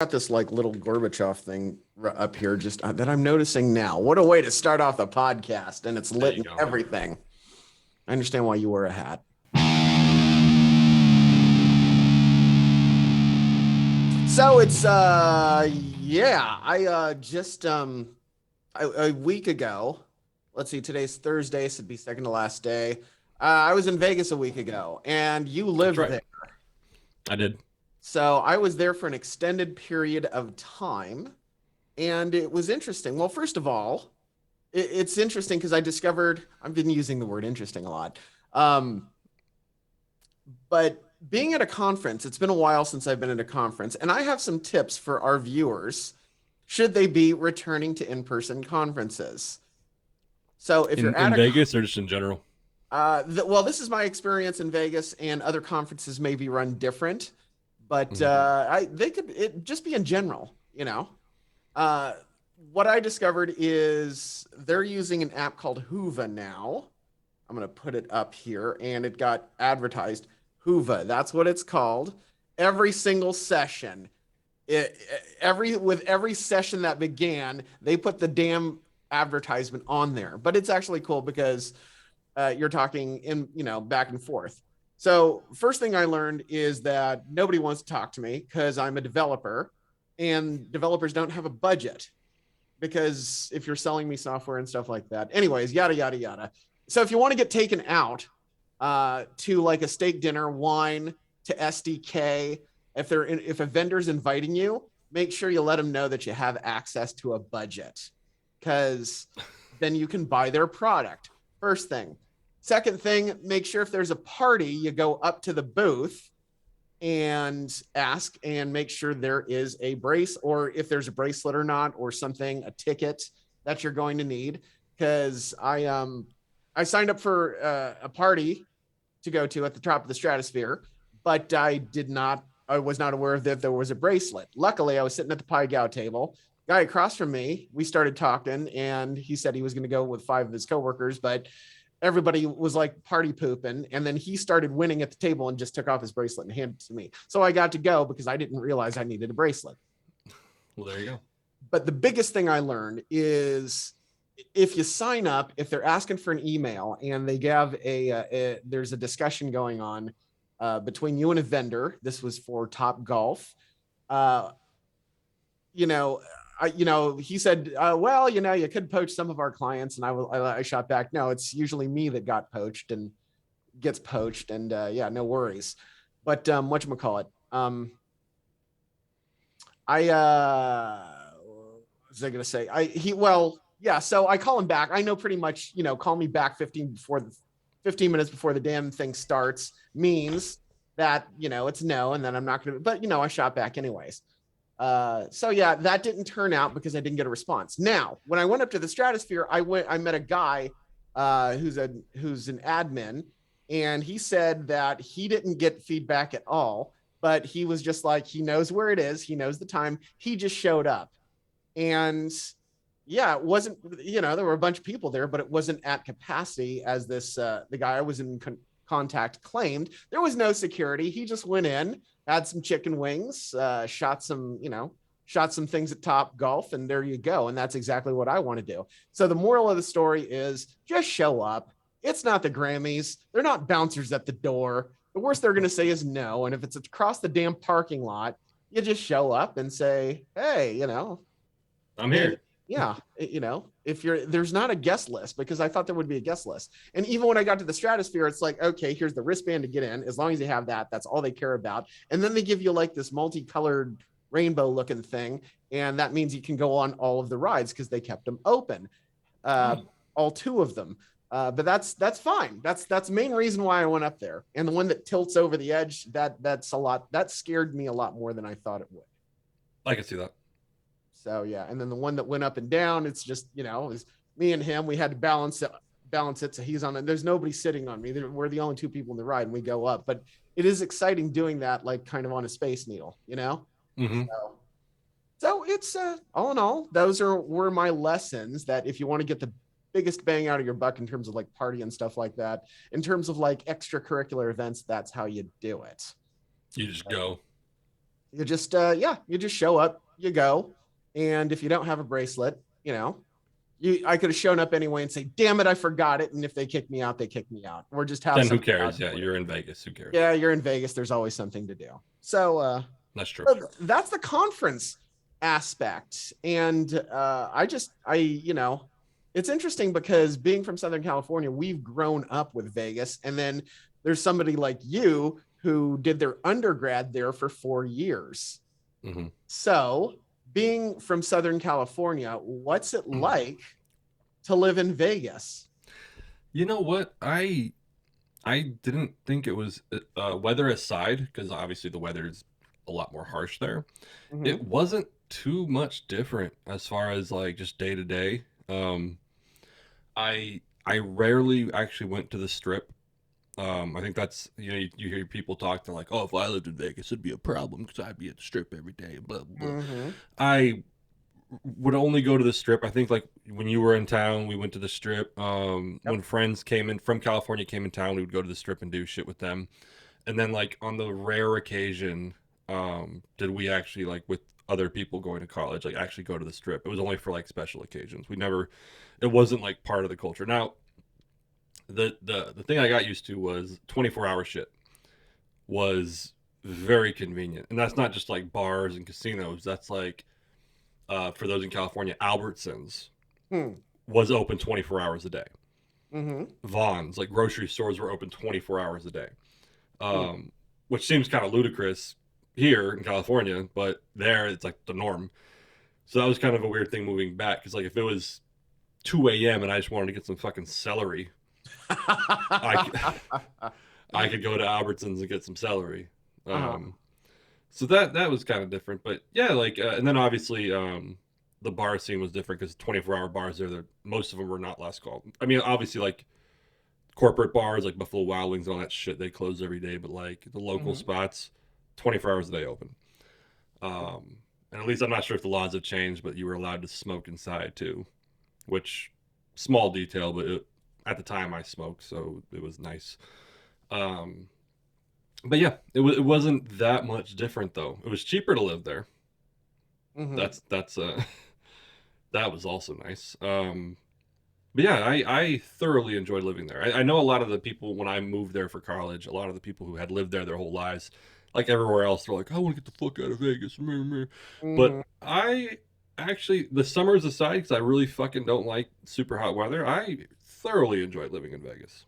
Got this like little Gorbachev thing up here just that I'm noticing now. What a way to start off the podcast, and it's There lit you and go. everything. I understand why you wear a hat. So it's yeah, I just a week ago. Let's see, today's Thursday, so it'd be second to last day. I was in Vegas a week ago, and you That's lived right. there. I did. So I was there for an extended period of time, and it was interesting. Well, first of all, it's interesting because I discovered I've been using the word interesting a lot. Um, but being at a conference, it's been a while since I've been at a conference, and I have some tips for our viewers should they be returning to in-person conferences. So if you're In at Vegas or just in general? well, this is my experience in Vegas, and other conferences may be run different, but Mhm. they could it just be in general, you know. Uh, what I discovered is they're using an app called Hoova now. I'm going to put it up here, and it got advertised. Hoova, that's what it's called. Every single session, every session that began, they put the damn advertisement on there. But it's actually cool because you're talking in, back and forth. So first thing I learned is that nobody wants to talk to me because I'm a developer, and developers don't have a budget because if you're selling me software and stuff like that, anyways, yada yada yada. So if you want to get taken out to like a steak dinner, wine, to SDK, if a vendor's inviting you, make sure you let them know that you have access to a budget, because then you can buy their product. First thing. Second thing, make sure if there's a party, you go up to the booth and ask and make sure there is a brace, or if there's a bracelet or not, or something, a ticket that you're going to need. Because I signed up for a party to go to at the top of the stratosphere, but I was not aware that there was a bracelet. Luckily, I was sitting at the pie gow table. Guy across from me, we started talking, and he said he was going to go with 5 of his coworkers, but everybody was like party pooping. And then he started winning at the table and just took off his bracelet and handed it to me. So I got to go because I didn't realize I needed a bracelet. Well, there you go. But the biggest thing I learned is if you sign up, if they're asking for an email and they have there's a discussion going on between you and a vendor. This was for Top Golf. Uh, you know, he said, well, you could poach some of our clients. And I shot back, no, it's usually me that got poached and gets poached. And yeah, no worries. But whatchamacallit, what was I going to say? Yeah. So I call him back. I know pretty much, call me back 15 minutes before the damn thing starts means that, it's no, and then I'm not going to, but I shot back anyways. So yeah, that didn't turn out because I didn't get a response. Now, when I went up to the stratosphere, I met a guy who's an admin, and he said that he didn't get feedback at all, but he was just like, he knows where it is, he knows the time, he just showed up. And yeah, it wasn't, there were a bunch of people there, but it wasn't at capacity as the guy I was in contact claimed. There was no security. He just went in, had some chicken wings, shot some things at Top Golf, and there you go. And that's exactly what I want to do. So the moral of the story is just show up. It's not the Grammys. They're not bouncers at the door. The worst they're going to say is no. And if it's across the damn parking lot, you just show up and say, hey, I'm here. yeah, if there's not a guest list, because I thought there would be a guest list. And even when I got to the stratosphere, it's like, okay, here's the wristband to get in. As long as you have that, that's all they care about. And then they give you like this multicolored rainbow looking thing. And that means you can go on all of the rides because they kept them open, all 2 of them. But that's fine. That's the main reason why I went up there. And the one that tilts over the edge, that's a lot. That scared me a lot more than I thought it would. I can see that. So yeah, and then the one that went up and down, it's just, it was me and him. We had to balance it. So he's on it. There's nobody sitting on me. We're the only 2 people in the ride, and we go up. But it is exciting doing that, like kind of on a Space Needle, Mm-hmm. So it's all in all, those were my lessons, that if you want to get the biggest bang out of your buck in terms of like party and stuff like that, in terms of like extracurricular events, that's how you do it. You just go. You just you just show up, you go, and if you don't have a bracelet, I could have shown up anyway and say, "Damn it, I forgot it." And if they kick me out, they kick me out, or just have Then who something out cares? Yeah, for you're in Vegas. Who cares? Yeah, you're in Vegas. There's always something to do. So That's true. that's the conference aspect, and it's interesting because being from Southern California, we've grown up with Vegas, and then there's somebody like you who did their undergrad there for 4 years. Mm-hmm. So, being from Southern California, what's it like to live in Vegas? You know what? I didn't think it was weather aside, because obviously the weather is a lot more harsh there. Mm-hmm. It wasn't too much different as far as like just day to day. I rarely actually went to the strip. I think that's you hear people talk. They're like, oh, if I lived in Vegas, it'd be a problem because I'd be at the strip every day. Blah blah. Mm-hmm. I would only go to the strip. I think like when you were in town, we went to the strip. When friends came in from California came in town, we would go to the strip and do shit with them. And then like on the rare occasion, did we actually like with other people going to college, like actually go to the strip. It was only for like special occasions. We never, it wasn't like part of the culture. Now, the thing I got used to was 24-hour shit was very convenient, and that's not just like bars and casinos. That's like for those in California, Albertsons was open 24 hours a day. Mm-hmm. Vaughn's, like grocery stores, were open 24 hours a day, which seems kind of ludicrous here in California, but there it's like the norm. So that was kind of a weird thing moving back, because like if it was 2 a.m. and I just wanted to get some fucking celery, I could go to Albertsons and get some celery. So that was kind of different, but yeah, like and then obviously the bar scene was different because 24-hour bars there, most of them were not last call. I mean, obviously like corporate bars like Buffalo Wild Wings and all that shit, they close every day, but like the local spots, 24 hours a day open. And at least I'm not sure if the laws have changed, but you were allowed to smoke inside too, which small detail, but at the time I smoked, so it was nice. But yeah, it wasn't that much different though. It was cheaper to live there. That's that was also nice. But yeah, I thoroughly enjoyed living there. I know a lot of the people when I moved there for college, a lot of the people who had lived there their whole lives, like everywhere else, they're like, I want to get the fuck out of Vegas. But I actually, the summers aside, because I really fucking don't like super hot weather, I thoroughly enjoyed living in Vegas.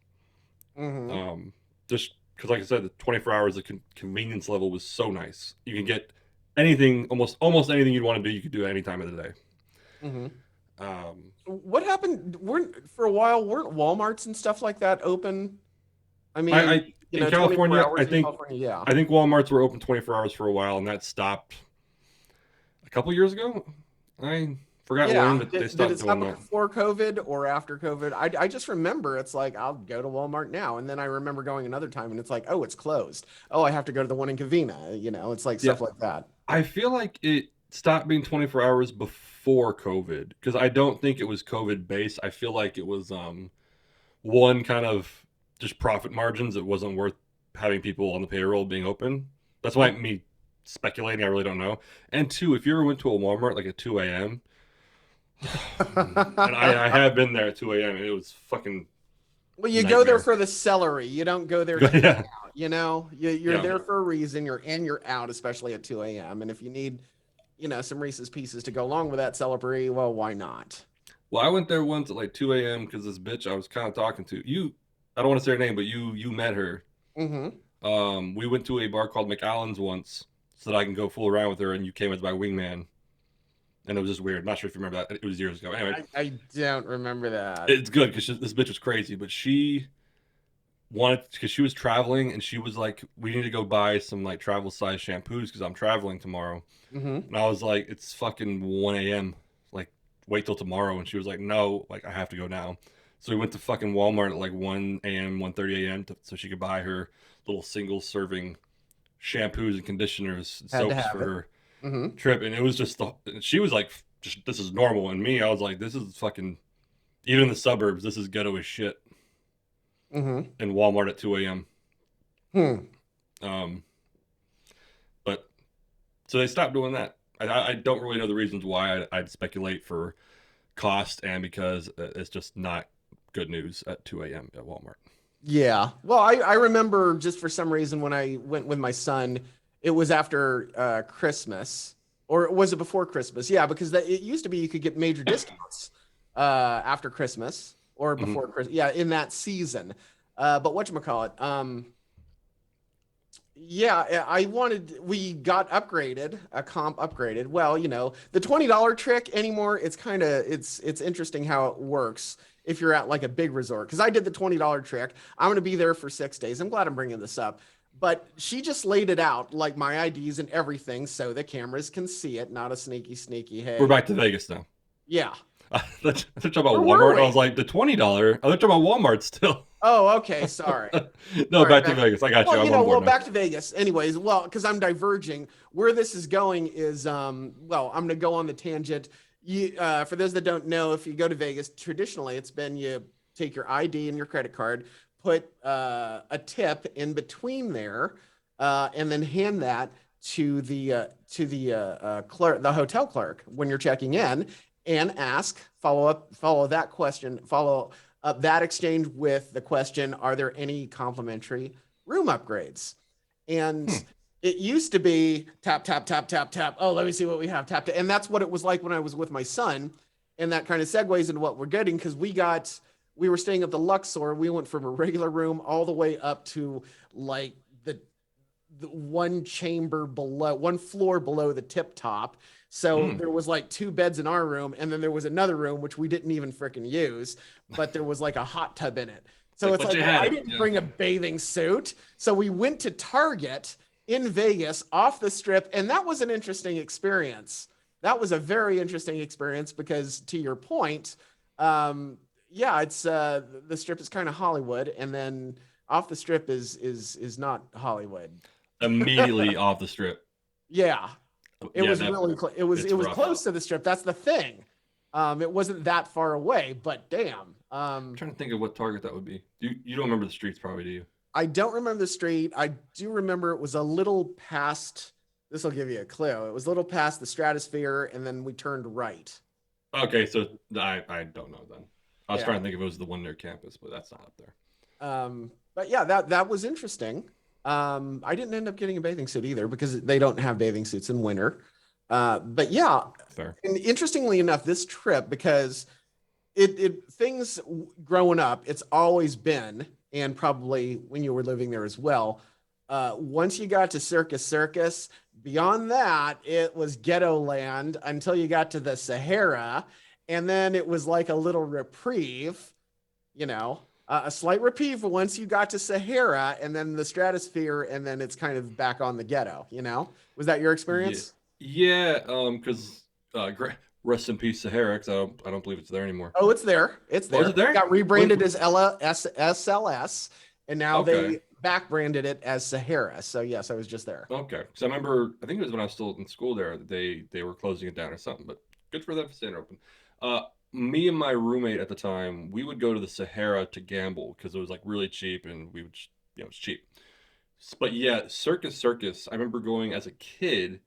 Just because, like I said, the 24 hours of convenience level was so nice. You can get anything, almost anything you'd want to do, you could do at any time of the day. What happened? For a while, weren't Walmarts and stuff like that open? I mean, in California, I think Walmarts were open 24 hours for a while, and that stopped a couple years ago. I forgot when, but they stopped doing that. Before COVID or after COVID? I just remember it's like I'll go to Walmart now, and then I remember going another time, and it's like, oh, it's closed. Oh, I have to go to the one in Covina. It's like stuff like that. I feel like it stopped being 24 hours before COVID, because I don't think it was COVID based. I feel like it was one kind of just profit margins. It wasn't worth having people on the payroll being open. That's why me speculating, I really don't know. And two, if you ever went to a Walmart like at 2 a.m., and I have been there at 2 a.m. and it was fucking. Well, you go there for the celery. You don't go there to hang out. You're there for a reason. You're in, you're out, especially at 2 a.m. And if you need, some Reese's Pieces to go along with that celery, well, why not? Well, I went there once at like 2 a.m. because this bitch I was kind of talking to, I don't want to say her name, but you met her. We went to a bar called McAllen's once so that I can go fool around with her, and you came as my wingman. And it was just weird. Not sure if you remember that. It was years ago. Anyway, I don't remember that. It's good because this bitch was crazy, but she wanted, because she was traveling, and she was like, we need to go buy some like travel size shampoos because I'm traveling tomorrow. And I was like, it's fucking 1 a.m. Like, wait till tomorrow. And she was like, no, like I have to go now. So we went to fucking Walmart at like 1 a.m., 1:30 a.m. so she could buy her little single serving shampoos and conditioners, and soaps for her trip. And it was just she was like, just, this is normal. And me, I was like, this is fucking, even in the suburbs, this is ghetto as shit. In Walmart at 2 a.m. But So they stopped doing that. I don't really know the reasons why. I'd speculate for cost and because it's just not good news at 2 a.m. at Walmart. Yeah. Well, I remember just for some reason when I went with my son, it was after Christmas, or was it before Christmas? Yeah, because it used to be you could get major discounts after Christmas or Hmm. before Christmas. Yeah, in that season. But whatchamacallit? Yeah, we got upgraded, a comp upgraded. Well, the $20 trick anymore, it's interesting how it works if you're at like a big resort. Because I did the $20 trick. I'm going to be there for 6 days. I'm glad I'm bringing this up. But she just laid it out, like my IDs and everything, so the cameras can see it, not a sneaky, We're hey. back to Vegas now. Yeah. I thought you talking about Where were Walmart. I we? was like, the $20. I thought you talking about Walmart still. Oh, okay. Sorry. No, All right, back to back. Vegas. I got you. Well, I'm on board now. back to Vegas. Anyways, well, because I'm diverging. Where this is going is, well, I'm gonna go on the tangent. For those that don't know, if you go to Vegas, traditionally it's been you take your ID and your credit card, put a tip in between there, and then hand that to the clerk, the hotel clerk, when you're checking in, and follow that question, follow that exchange with the question, are there any complimentary room upgrades? And Hmm. it used to be tap, tap, tap, tap, tap. Oh, let me see what we have. Tap, tap. And that's what it was like when I was with my son. And that kind of segues into what we're getting because we were staying at the Luxor. We went from a regular room all the way up to like the one chamber below, one floor below the tip top. So Mm. there was like two beds in our room, and then there was another room which we didn't even freaking use, but there was like a hot tub in it. It's So like, it's but like, you well, had I it. didn't Yeah. bring a bathing suit. So we went to Target in Vegas off the strip, and that was an interesting experience. That was a very interesting experience because, to your point, yeah, it's the strip is kind of Hollywood, and then off the strip is not Hollywood. Immediately off the strip. Yeah, it Yeah, was really it it's was rough. close to the strip. That's the thing. It wasn't that far away, but damn. I'm trying to think of what Target that would be. You don't remember the streets, probably, do you? I don't remember the street. I do remember it was a little past. This will give you a clue. It was a little past the Stratosphere, and then we turned right. Okay, so I don't know then. I was Yeah. trying to think if it was the one near campus, but that's not up there. But yeah, that was interesting. I didn't end up getting a bathing suit either because they don't have bathing suits in winter. But yeah, Fair. and interestingly enough, this trip because it things growing up, it's always been, and probably when you were living there as well. Once you got to Circus Circus, beyond that, it was ghetto land until you got to the Sahara, and then it was like a little reprieve, a slight reprieve once you got to Sahara, and then the Stratosphere, and then it's kind of back on the ghetto. Was that your Yeah, experience? yeah. Because rest in peace, Sahara. 'Cause I don't believe it's there anymore. Oh, it's there. It's Oh, is there. it It there? got rebranded When? as SLS, and now Okay, they back branded it as Sahara. So yes, I was just there. okay. Because I remember, I think it was when I was still in school there. They were closing it down or something. But good for them for staying open. Uh, Me and my roommate at the time, we would go to the Sahara to gamble because it was like really cheap, and we would, it's cheap. But yeah, Circus Circus. I remember going as a kid,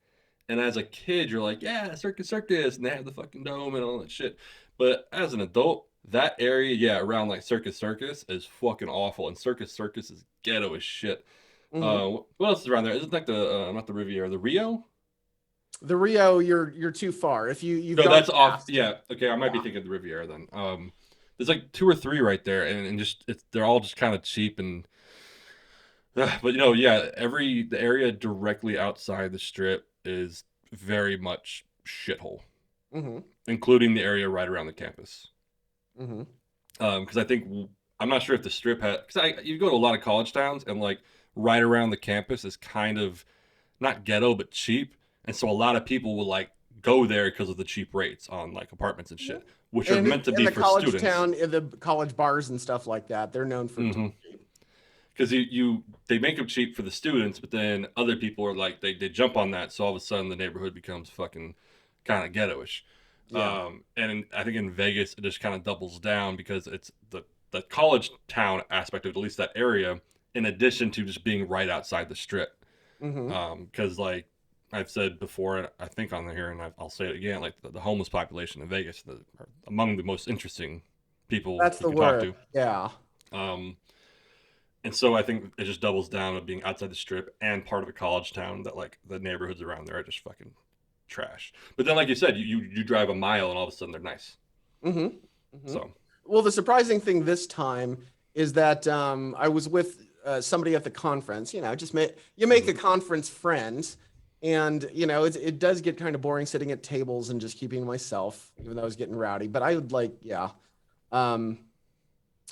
and as a kid, you're like, yeah, Circus Circus, and they have the fucking dome and all that shit. But as an adult, that area, yeah, around like Circus Circus is fucking awful, and Circus Circus is ghetto as shit. Hmm. What else is around there? Isn't like the not the Riviera, the Rio? The Rio, you're too far. If you've No, gone that's off. past, Yeah, okay, I might be yeah. thinking of the Riviera then. There's like two or three right there, and just they're all just kind of cheap and but yeah, the area directly outside the strip is very much shithole, Hmm. including the area right around the campus. Hmm. Because I think I'm not sure if the strip had because you go to a lot of college towns and like right around the campus is kind of not ghetto but cheap, and so a lot of people will like go there because of the cheap rates on like apartments and shit, which are And meant to in be the for college students. town, in the college bars and stuff like that, they're known for Mm-hmm. cheap. Because they make them cheap for the students, but then other people are like they jump on that, so all of a sudden the neighborhood becomes fucking kind of ghettoish. Yeah. And I think in Vegas it just kind of doubles down because it's the college town aspect of at least that area, in addition to just being right outside the strip. Hmm. Because like I've said before, I think on here, and I'll say it again, like the homeless population in Vegas are among the most interesting people That's you the can talk word. to. Yeah. Um, and so I think it just doubles down of being outside the strip and part of a college town that like the neighborhoods around there are just fucking trash. But then, like you said, you drive a mile and all of a sudden they're nice. hmm hmm So Well, the surprising thing this time is that I was with somebody at the conference. You know, you make a mhm. conference friend, and you know it does get kind of boring sitting at tables and just keeping to myself, even though I was getting rowdy. But I would like, yeah. Um,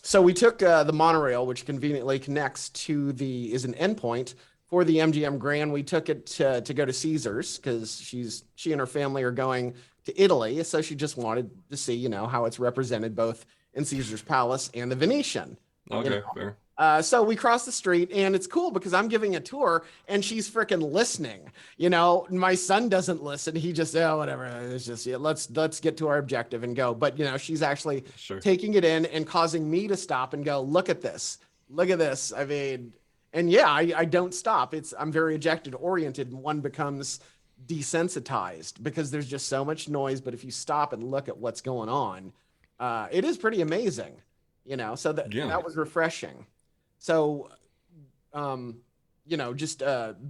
so we took the monorail, which conveniently connects to the is an endpoint for the MGM Grand. We took it to go to Caesars because she and her family are going to Italy, so she just wanted to see, you know, how it's represented both in Caesar's Palace and the Venetian. You know, Okay, fair. so we cross the street, and it's cool because I'm giving a tour, and she's freaking listening. You know, my son doesn't listen; he just, oh, whatever. It's just, yeah, let's get to our objective and go. But you know, she's actually Sure. taking it in and causing me to stop and go, look at this, look at this. I mean, and yeah, I don't stop. I'm very objective oriented, and one becomes desensitized because there's just so much noise. But if you stop and look at what's going on, it is pretty amazing. You know, so Yeah. that was refreshing. So, um, you know, just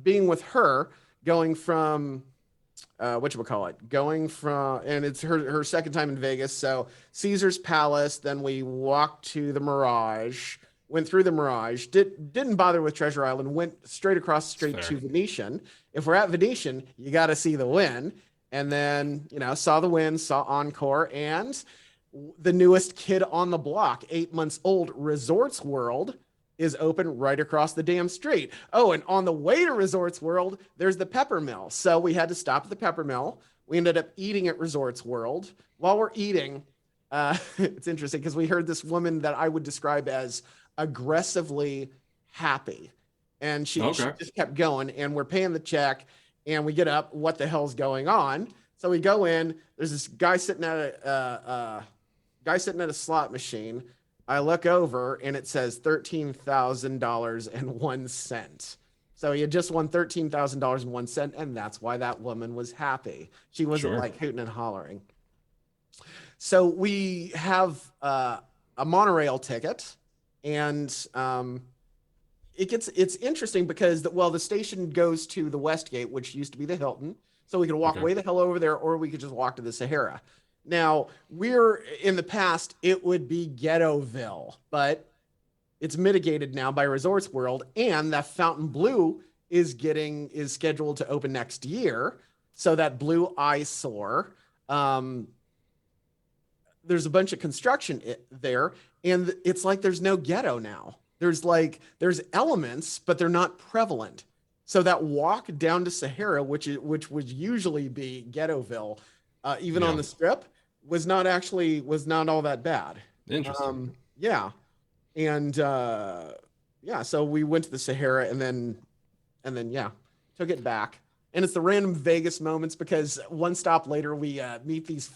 being with her, going from what you call it, going from, and it's her second time in Vegas. So Caesar's Palace, then we walked to the Mirage, went through the Mirage, didn't bother with Treasure Island, went straight across the It's street fair. to Venetian. If we're at Venetian, you got to see the Wynn, and then you know saw the Wynn, saw Encore, and the newest kid on the block, 8 months old, Resorts World is open right across the damn street. Oh, and on the way to Resorts World, there's the Pepper Mill. So we had to stop at the Pepper Mill. We ended up eating at Resorts World. While we're eating, it's interesting because we heard this woman that I would describe as aggressively happy. And she Okay. just kept going, and we're paying the check, and we get up. What the hell's going on? So we go in. There's this guy sitting at a slot machine. I look over and it says $13,000.01. So he had just won $13,000.01, and that's why that woman was happy. She wasn't Sure. like hooting and hollering. So we have a monorail ticket, and it's interesting because the station goes to the West Gate, which used to be the Hilton. So we could walk Okay. way the hell over there, or we could just walk to the Sahara. Now, we're in the past, it would be Ghettoville, but it's mitigated now by Resorts World, and that Fountain Blue is scheduled to open next year. So that blue eyesore, um, there's a bunch of construction there, and it's like there's no ghetto now. There's elements, but they're not prevalent. So that walk down to Sahara, which would usually be Ghettoville, even on Yeah. the strip, was not all that bad. Interesting. Yeah, and yeah, so we went to the Sahara, and then yeah, took it back. And it's the random Vegas moments because one stop later we meet these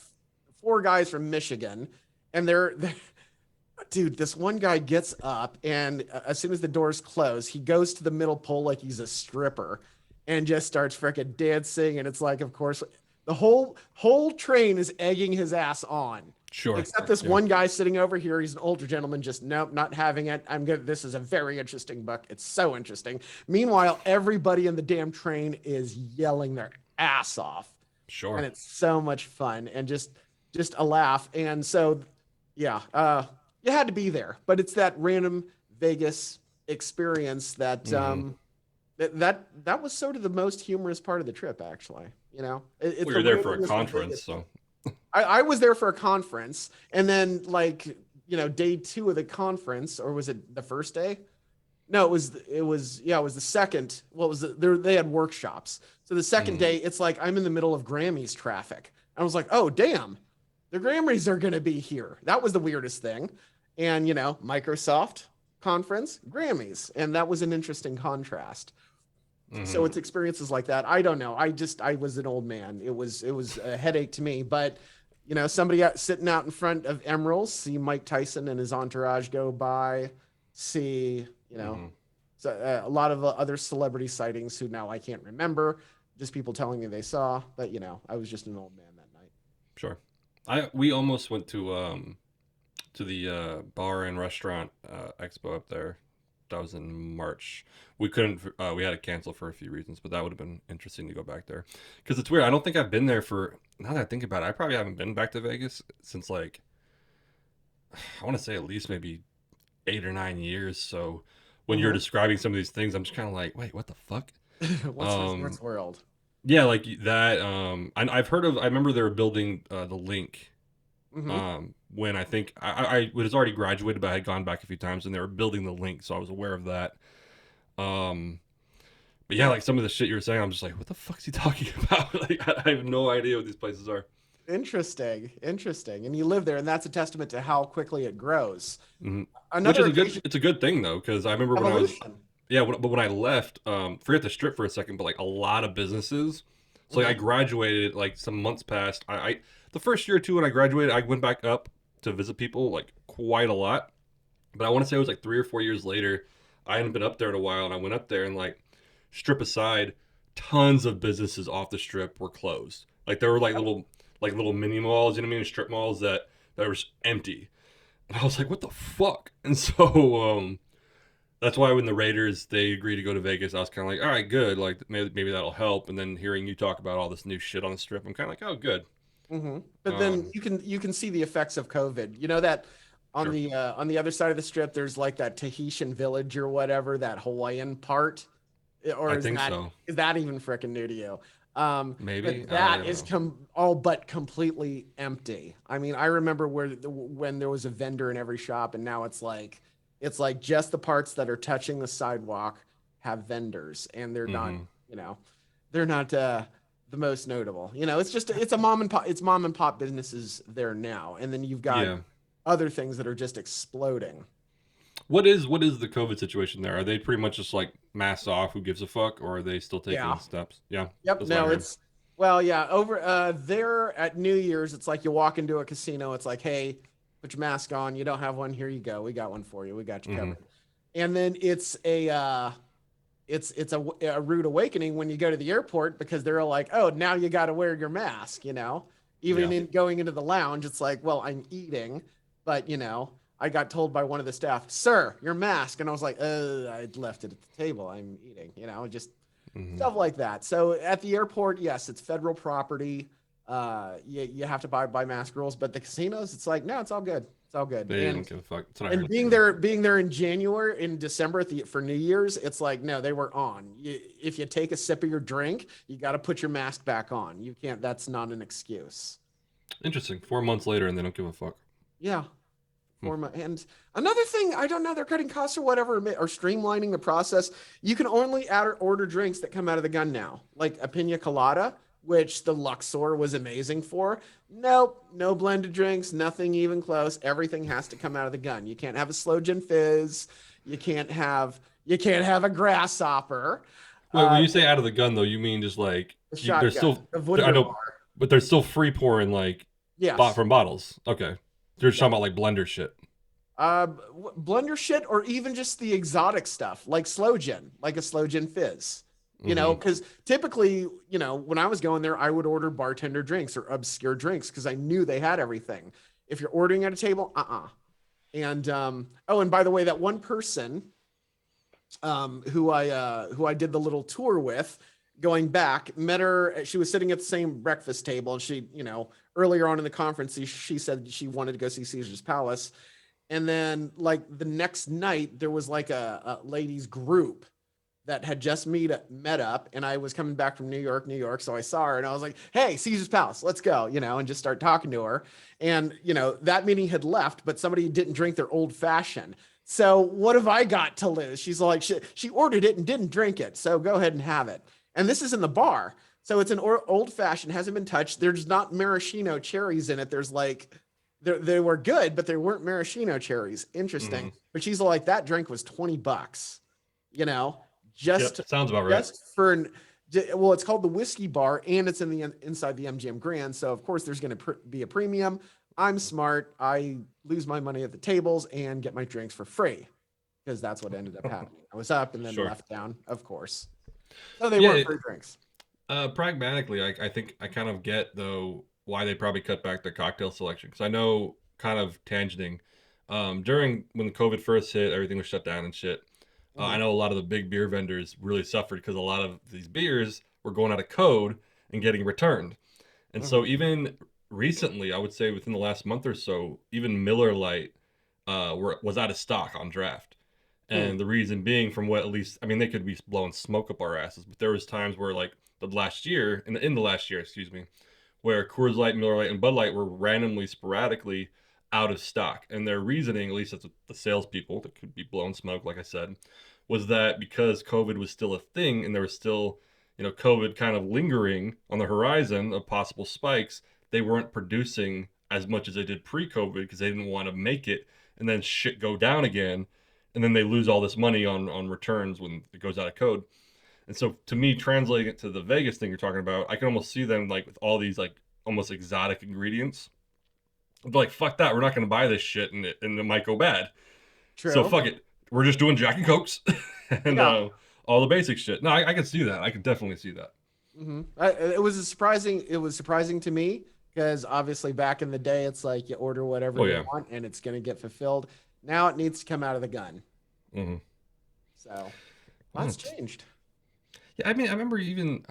four guys from Michigan, and they're dude, this one guy gets up, and as soon as the doors close, he goes to the middle pole like he's a stripper and just starts freaking dancing. And it's like, of course, the whole train is egging his ass on. Sure. Except this Yeah. one guy sitting over here, he's an older gentleman, just nope, not having it. I'm good. This is a very interesting book. It's so interesting. Meanwhile, everybody in the damn train is yelling their ass off, and Sure. it's so much fun and just a laugh. And so yeah, you had to be there, but it's that random Vegas experience that hmm that was sort of the most humorous part of the trip, actually. You know, it's Well, the you're there for a randomness of conference, Vegas. so I was there for a conference, and then like you know, day two of the conference, or was it the first day? No, it was the second. What was it? They had workshops. So the second mhm. day, it's like I'm in the middle of Grammys traffic. I was like, oh damn, the Grammys are gonna be here. That was the weirdest thing. And you know, Microsoft conference, Grammys, and that was an interesting contrast. So Mhm. it's experiences like that. I don't know. I was an old man. It was a headache to me, but you know, somebody sitting out in front of Emeralds, see Mike Tyson and his entourage go by, see, you know, Mhm. so, a lot of other celebrity sightings who now I can't remember. just people telling me they saw. But I was just an old man that night. Sure. We almost went to the bar and restaurant expo up there. That was in March. We couldn't. We had to cancel for a few reasons, but that would have been interesting to go back there. Because it's weird. I don't think I've been there for. Now that I think about it, I probably haven't been back to Vegas since like I want to say at least maybe 8 or 9 years. So when you're Hmm. describing some of these things, I'm just kind of like, wait, what the fuck? What's Um, Resorts World? yeah, like that. I've heard of. I remember they were building the link Hmm. when I think I was already graduated, but I had gone back a few times, and they were building the link, so I was aware of that. Um, but yeah, like some of the shit you were saying, I'm just like, what the fuck's he talking about? Like, I have no idea what these places are. Interesting, interesting. And you live there, and that's a testament to how quickly it grows. Hmm. Which Another is a good, occasion, it's a good thing though, because I remember when I was, evolution. yeah, but when I left, forget the strip for a second, but like a lot of businesses. So like I Hmm. graduated, like some months passed. The first year or two when I graduated, I went back up to visit people like quite a lot. But I want to say it was like 3 or 4 years later. I hadn't been up there in a while, and I went up there and like strip aside, tons of businesses off the strip were closed. Like there were like little mini malls, you know what I mean, strip malls that were just empty. And I was like, what the fuck? And so that's why when the Raiders they agreed to go to Vegas, I was kind of like, all right, good. Like maybe that'll help. And then hearing you talk about all this new shit on the strip, I'm kind of like, oh, good. Hmm. But then Um, you can see the effects of COVID. You know that sure. on the other side of the strip, there's like that Tahitian village or whatever, that Hawaiian part. Or I is think that so. is that even freaking new to you? Maybe But I that don't is know. all but completely empty. I mean, I remember when there was a vendor in every shop, and now it's like just the parts that are touching the sidewalk have vendors, and Hmm. you know, they're not the most notable. It's mom and pop businesses there now, and then you've got Yeah. other things that are just exploding. What is the COVID situation there? Are they pretty much just like mask off? Who gives a fuck? Or are they still Yeah. taking steps? Yeah, Yep. that's what I No, heard. it's well, yeah. Over there at New Year's, it's like you walk into a casino. It's like, hey, put your mask on. You don't have one. Here you go. We got one for you. We got you Hmm. covered. And then it's a rude awakening when you go to the airport because they're like, oh, now you got to wear your mask. Even Yeah. in going into the lounge, it's like, well, I'm eating, but I got told by one of the staff, sir, your mask, and I was like, I'd left it at the table. I'm eating. Just Hmm. stuff like that. So at the airport, yes, it's federal property. You have to buy by mask rules, but the casinos, it's like, no, it's all good. It's all good. They And don't give a fuck. That's what I and heard being too. there, being there in January, in December for New Year's, it's like, no, they were on. If you take a sip of your drink, you got to put your mask back on. You can't. That's not an excuse. Interesting. 4 months later, and they don't give a fuck. Yeah. Hmm. And another thing, I don't know, they're cutting costs or whatever, or streamlining the process. You can only order drinks that come out of the gun now, like a pina colada, which the Luxor was amazing for. Nope, no blended drinks, nothing even close. Everything has to come out of the gun. You can't have a slow gin fizz. You can't have a grasshopper. Wait, when Uh, you say out of the gun though, you mean just like a they're shotgun, still a I know, wunderbar. but they're still free pouring like Yes. from bottles. Okay, you're just Yeah. talking about like blender shit. Uh, Blender shit, or even just the exotic stuff, like slow gin, like a slow gin fizz. Hmm. Because typically, when I was going there, I would order bartender drinks or obscure drinks because I knew they had everything. If you're ordering at a table, And oh, and by the way, that one person who I did the little tour with, going back, met her. She was sitting at the same breakfast table, and earlier on in the conference, she said she wanted to go see Caesar's Palace. And then, like, the next night, there was like a ladies group that had just met up, and I was coming back from New York, so I saw her, and I was like, "Hey, Caesar's Palace, let's go," and just start talking to her. And that meeting had left, but somebody didn't drink their old fashioned. So what have I got to lose? She's like, she ordered it and didn't drink it, so go ahead and have it. And this is in the bar, so it's an old fashioned, hasn't been touched. There's not maraschino cherries in it. There's like they were good, but they weren't maraschino cherries. Hmm. Interesting. But she's like, that drink was $20, you know, Yep, just sounds about right. just for well, it's called the Whiskey Bar, and it's inside the MGM Grand. So of course there's going to be a premium. I'm smart. I lose my money at the tables and get my drinks for free because that's what ended up happening. I was up and then Sure. left down, of course. So they weren't Yeah, free drinks. Pragmatically, I think I kind of get though why they probably cut back their cocktail selection because I know kind of tangenting. During when COVID first hit, everything was shut down and shit. I Mhm. know a lot of the big beer vendors really suffered because a lot of these beers were going out of code and getting returned. And so Mhm. even recently, I would say within the last month or so, even Miller Lite was out of stock on draft. Hmm. And the reason being, from what at least, I mean, they could be blowing smoke up our asses, but there was times where like the last year, in the last year, excuse me, where Coors Light, Miller Lite, and Bud Light were randomly, sporadically out of stock. And their reasoning, at least that's what the salespeople that could be blowing smoke, like I said, was that because COVID was still a thing and there was still, COVID kind of lingering on the horizon of possible spikes, they weren't producing as much as they did pre-COVID because they didn't want to make it and then shit go down again, and then they lose all this money on returns when it goes out of code. And so to me, translating it to the Vegas thing you're talking about, I can almost see them like with all these like almost exotic ingredients. They're like, fuck that, we're not gonna buy this shit and it might go bad. So True. fuck it. We're just doing Jack and Cokes and Yeah. all the basic shit. No, I can see that. I can definitely see that. It was a surprising. It was surprising to me because obviously back in the day, it's like you order whatever Oh you yeah. want and it's going to get fulfilled. Now it needs to come out of the gun. Hmm. So Oh, lots changed. yeah, I mean, I remember even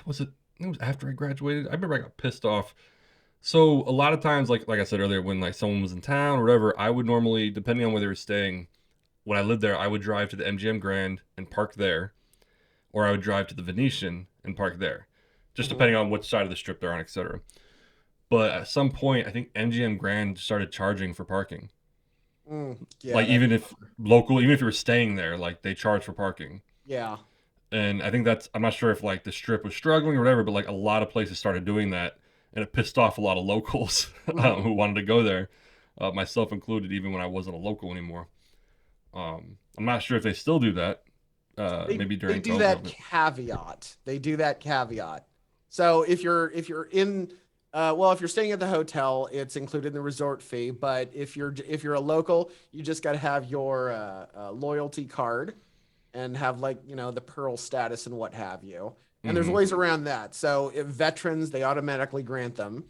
was it it was after I graduated. I remember I got pissed off. So a lot of times, like I said earlier, when like someone was in town or whatever, I would normally, depending on where they were staying, when I lived there, I would drive to the MGM Grand and park there, or I would drive to the Venetian and park there, just Hmm. depending on which side of the strip they're on, etc. But at some point, I think MGM Grand started charging for parking. Yeah, Like that's even if local, even if you were staying there, like they charge for parking. yeah. And I think that's I'm not sure if like the strip was struggling or whatever, but like a lot of places started doing that, and it pissed off a lot of locals Hmm. who wanted to go there, myself included, even when I wasn't a local anymore. I'm not sure if they still do that. Maybe They during do that COVID. caveat. They do that caveat. So if you're in well, if you're staying at the hotel, it's included in the resort fee. But if you're a local, you just got to have your loyalty card and have like the Pearl status and what have you. And there's Hmm. ways around that. So if veterans, they automatically grant them.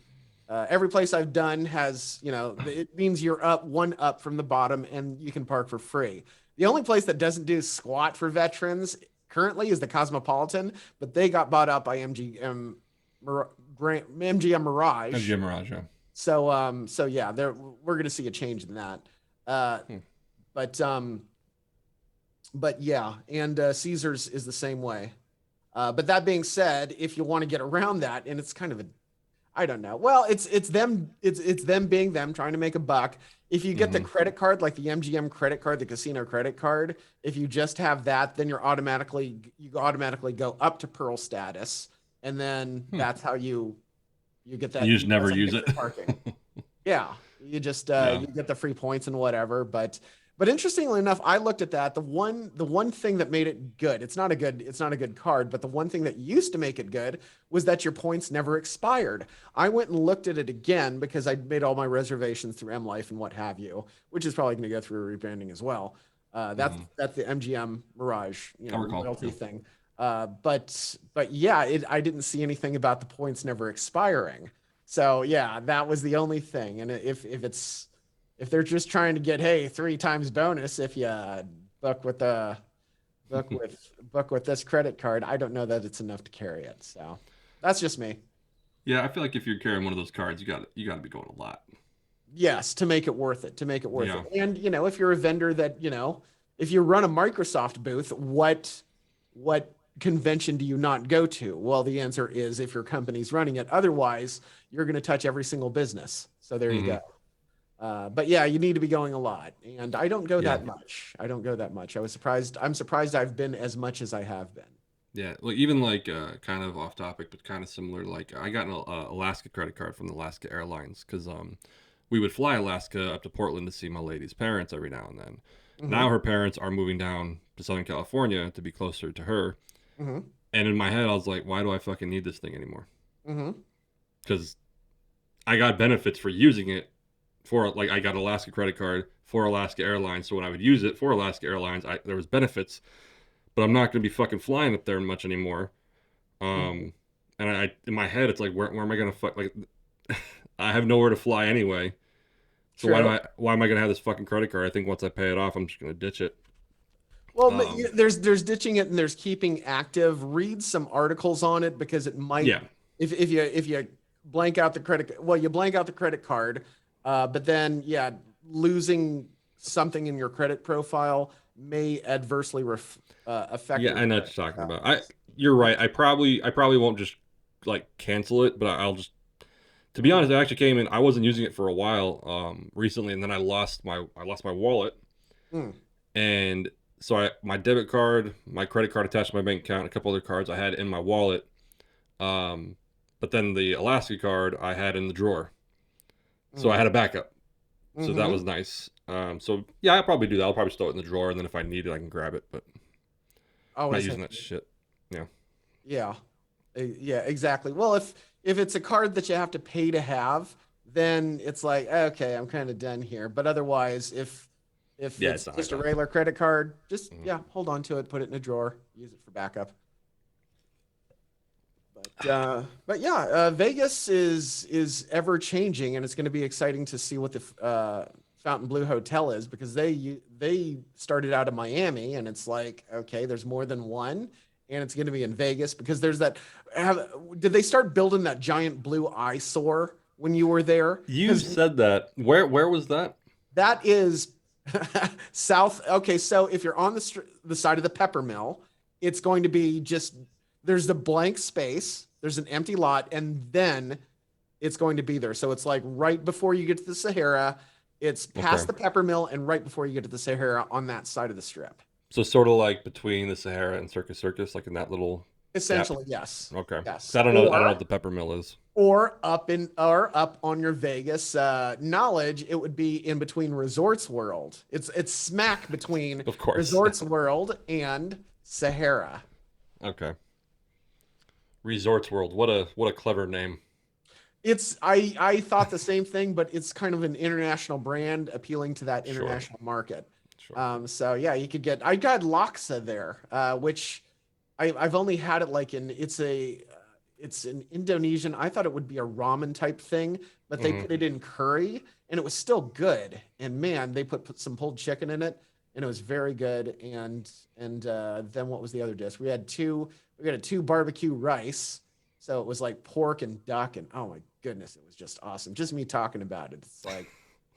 Every place I've done has, it means you're up one up from the bottom and you can park for free. The only place that doesn't do squat for veterans currently is the Cosmopolitan, but they got bought out by MGM Mirage. MGM Mirage. Yeah. So yeah, we're going to see a change in that. Uh, Hmm. but um, but yeah, and Caesars is the same way. But that being said, if you want to get around that, and it's kind of a I don't know. Well, it's them being them trying to make a buck. If you get the Hmm. credit card, like the MGM credit card, the casino credit card, if you just have that, then you automatically go up to Pearl status, and then Hmm. that's how you get that. You just never That's how you use get it. free parking. Yeah, you just Yeah. you get the free points and whatever. But interestingly enough, I looked at that. The one thing that made it good, it's not a good card, but the one thing that used to make it good was that your points never expired. I went and looked at it again because I made all my reservations through M Life and what have you, which is probably going to go through a rebranding as well. That's Hmm. that's the MGM Mirage, I recall. loyalty Yeah. thing. But yeah, I didn't see anything about the points never expiring. So yeah, that was the only thing. And if they're just trying to get, hey, three times bonus if you book with the book with this credit card, I don't know that it's enough to carry it. So that's just me. Yeah, I feel like if you're carrying one of those cards, you got to be going a lot. Yes, to make it worth it, to make it worth Yeah. it. And if you're a vendor that, if you run a Microsoft booth, what convention do you not go to? Well, the answer is if your company's running it. Otherwise, you're going to touch every single business. So there you Hmm. go. But yeah, you need to be going a lot. And I don't go Yeah. that much. I don't go that much. I'm surprised I've been as much as I have been. Yeah, like even like kind of off topic, but kind of similar. Like I got an Alaska credit card from the Alaska Airlines because we would fly Alaska up to Portland to see my lady's parents every now and then. Hmm. Now her parents are moving down to Southern California to be closer to her, Hmm. and in my head I was like, why do I fucking need this thing anymore? Hmm. Because I got benefits for using it for like I got Alaska credit card for Alaska Airlines, so when I would use it for Alaska Airlines, there was benefits, but I'm not going to be fucking flying up there much anymore. And I in my head, it's like, where am I gonna fuck? Like, I have nowhere to fly anyway. So True. why am I gonna have this fucking credit card? I think once I pay it off, I'm just gonna ditch it. Well, Um, there's ditching it and there's keeping active. Read some articles on it because it might, yeah, if you blank out the credit, well, you blank out the credit card, but then yeah, losing something in your credit profile may adversely affect yeah, your I know credit. what you're talking about. You're right. I probably won't just like cancel it, but I'll just. To be honest, I actually came in. I wasn't using it for a while recently, and then I lost my wallet, Mm, and so my debit card, my credit card attached to my bank account, and a couple other cards I had in my wallet. Um, but then the Alaska card I had in the drawer, so I mm, had a backup. So that mm-hmm. was nice. So yeah, I'll probably do that. I'll probably store it in the drawer, and then if I need it, I can grab it. But I'm not Always using have that to. shit. Yeah. Yeah. Yeah, exactly. Well, if it's a card that you have to pay to have, then it's like, okay, I'm kind of done here. But otherwise, if Yeah, it's it's not like just a that. regular credit card, just Mhm. yeah, hold on to it, put it in a drawer, use it for backup. But yeah, Vegas is ever changing, and it's going to be exciting to see what the Fountain Blue Hotel is because they started out in Miami, and it's like okay, there's more than one, and it's going to be in Vegas because there's that. Did they start building that giant blue eyesore when you were there? You Because said that. Where was that? that is south. Okay, so if you're on the side of the pepper mill, it's going to be just there's the blank space, there's an empty lot, and then it's going to be there. So it's like right before you get to the Sahara, it's Okay. past the pepper mill, and right before you get to the Sahara on that side of the strip. So sort of like between the Sahara and Circus Circus, like in that little gap. Essentially, yes, Okay. Because yes, I don't know what the pepper mill is. or up on your Vegas knowledge, it would be in between Resorts World. It's smack between Of course. Resorts World and Sahara. Okay. Resorts World. What a clever name. I thought the same thing, but it's kind of an international brand appealing to that Sure. international market. Sure. So yeah, you could get I got laksa there, which I've only had it like in it's an Indonesian. I thought it would be a ramen type thing, but they Hmm. put it in curry and it was still good. And man, they put some pulled chicken in it and it was very good. And then what was the other dish? We had a two barbecue rice. So it was like pork and duck and oh my goodness, it was just awesome. Just me talking about it. It's like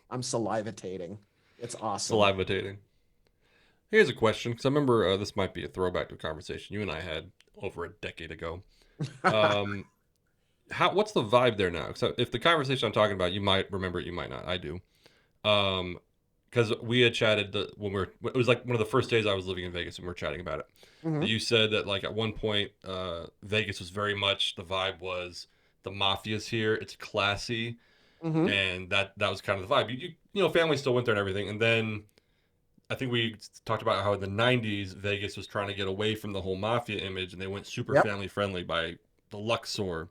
I'm salivating. It's awesome. Salivating. Here's a question, because I remember this might be a throwback to a conversation you and I had over a decade ago. Um, what's the vibe there now? So if the conversation I'm talking about, you might remember it, you might not. I do. Um, because we had chatted when it was like one of the first days I was living in Vegas, and we were chatting about it. That Hmm. you said that like at one point, Vegas was very much the vibe was the mafia's here. It's classy, Hmm. and that was kind of the vibe. You know, families still went there and everything, and then I think we talked about how in the '90s Vegas was trying to get away from the whole mafia image, and they went super Yep. family friendly by the Luxor,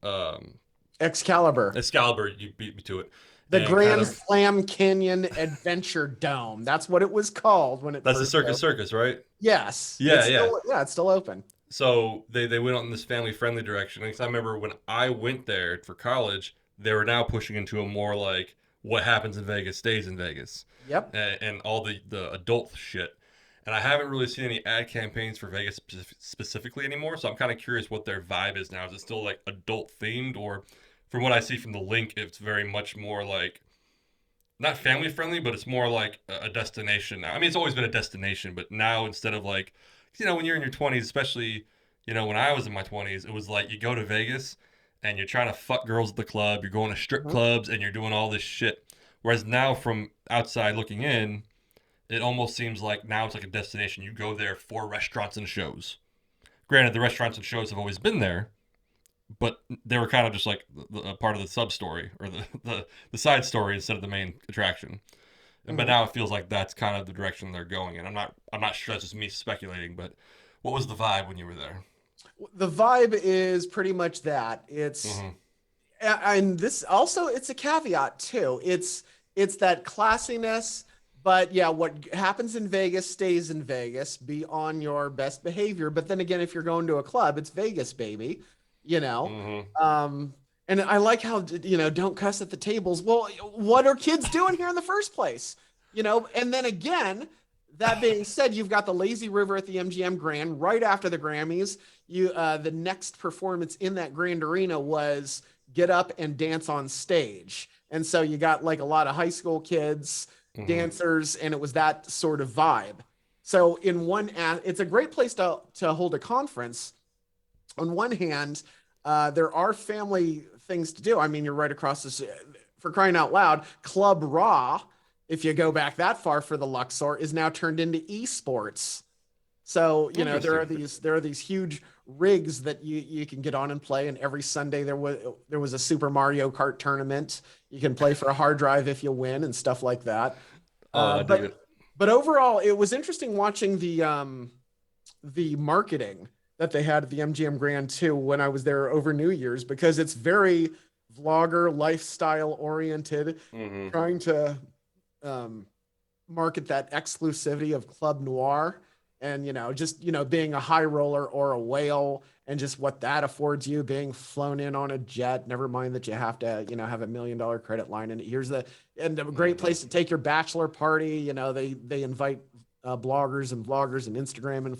um, Excalibur. Excalibur. You beat me to it, The and kind Grand of Slam Canyon Adventure Dome. That's what it was called when it that's the first Circus opened. Circus, right? Yes, Yeah, yeah. it's still open. So they went on this family friendly direction. Because I remember when I went there for college, they were now pushing into a more like what happens in Vegas stays in Vegas, Yep. and all the adult shit. And I haven't really seen any ad campaigns for Vegas specifically anymore. So I'm kind of curious what their vibe is now. Is it still like adult themed, or from what I see from the link, it's very much more like not family friendly, but it's more like a destination now. I mean, it's always been a destination, but now instead of like, you know, when you're in your 20s, especially, you know, when I was in my 20s, it was like you go to Vegas and you're trying to fuck girls at the club, you're going to strip Mhm. clubs, and you're doing all this shit. Whereas now, from outside looking in, it almost seems like now it's like a destination. You go there for restaurants and shows. Granted, the restaurants and shows have always been there, but they were kind of just like a part of the sub story or the side story instead of the main attraction. But Mhm. now it feels like that's kind of the direction they're going, and I'm not sure that's just me speculating, but what was the vibe when you were there? The vibe is pretty much that. Mm-hmm. And this also it's a caveat too. It's that classiness, but yeah, what happens in Vegas stays in Vegas. Be on your best behavior. But then again, if you're going to a club, it's Vegas, baby. you know. Hmm. And I like how, don't cuss at the tables. Well, what are kids doing here in the first place? And then again, that being said, you've got the lazy river at the MGM Grand right after the Grammys. The next performance in that Grand Arena was Get Up and Dance on Stage. And so you got like a lot of high school kids, Hmm. dancers, and it was that sort of vibe. So it's a great place to hold a conference. On one hand, there are family things to do. I mean, you're right across this, for crying out loud, Club Raw, if you go back that far for the Luxor, is now turned into esports. So, Interesting. there are these huge rigs that you can get on and play. And every Sunday there was a Super Mario Kart tournament. You can play for a hard drive if you win and stuff like that. Oh, Uh, I dig it. but but overall, it was interesting watching the marketing that they had at the MGM Grand too when I was there over New Year's, because it's very vlogger lifestyle oriented, Hmm. trying to um, market that exclusivity of Club Noir, and just being a high roller or a whale, and just what that affords you, being flown in on a jet. Never mind that you have to have $1 million credit line, and a great Hmm. place to take your bachelor party. They invite bloggers and vloggers and Instagram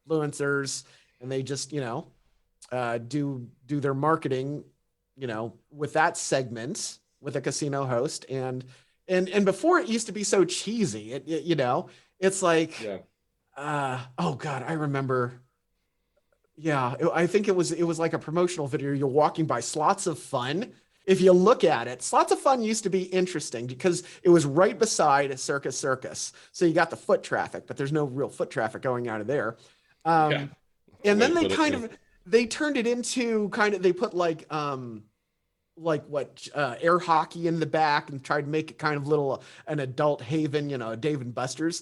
influencers, and they just do their marketing with that segment with a casino host. And before, it used to be so cheesy. It's like, Yeah. oh god, I remember. Yeah, I think it was like a promotional video. You're walking by Slots of Fun. If you look at it, Slots of Fun used to be interesting because it was right beside Circus Circus. So you got the foot traffic, but there's no real foot traffic going out of there. Yeah. Um, That's a and way then to put it. Yeah. they turned it into they put like what air hockey in the back and tried to make it kind of little an adult haven, Dave and Buster's.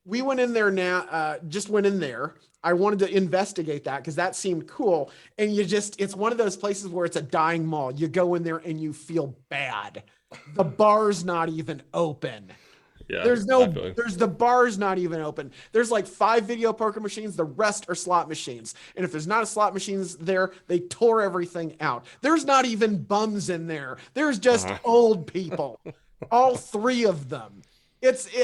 We went in there now, just went in there. I wanted to investigate that because that seemed cool. And it's one of those places where it's a dying mall. You go in there and you feel bad. The bar's not even open. Yeah. I feel you. The bar's not even open. There's like 5 video poker machines. The rest are slot machines. And if there's not a slot machines there, they tore everything out. There's not even bums in there. There's just Uh-huh. old people, all three of them.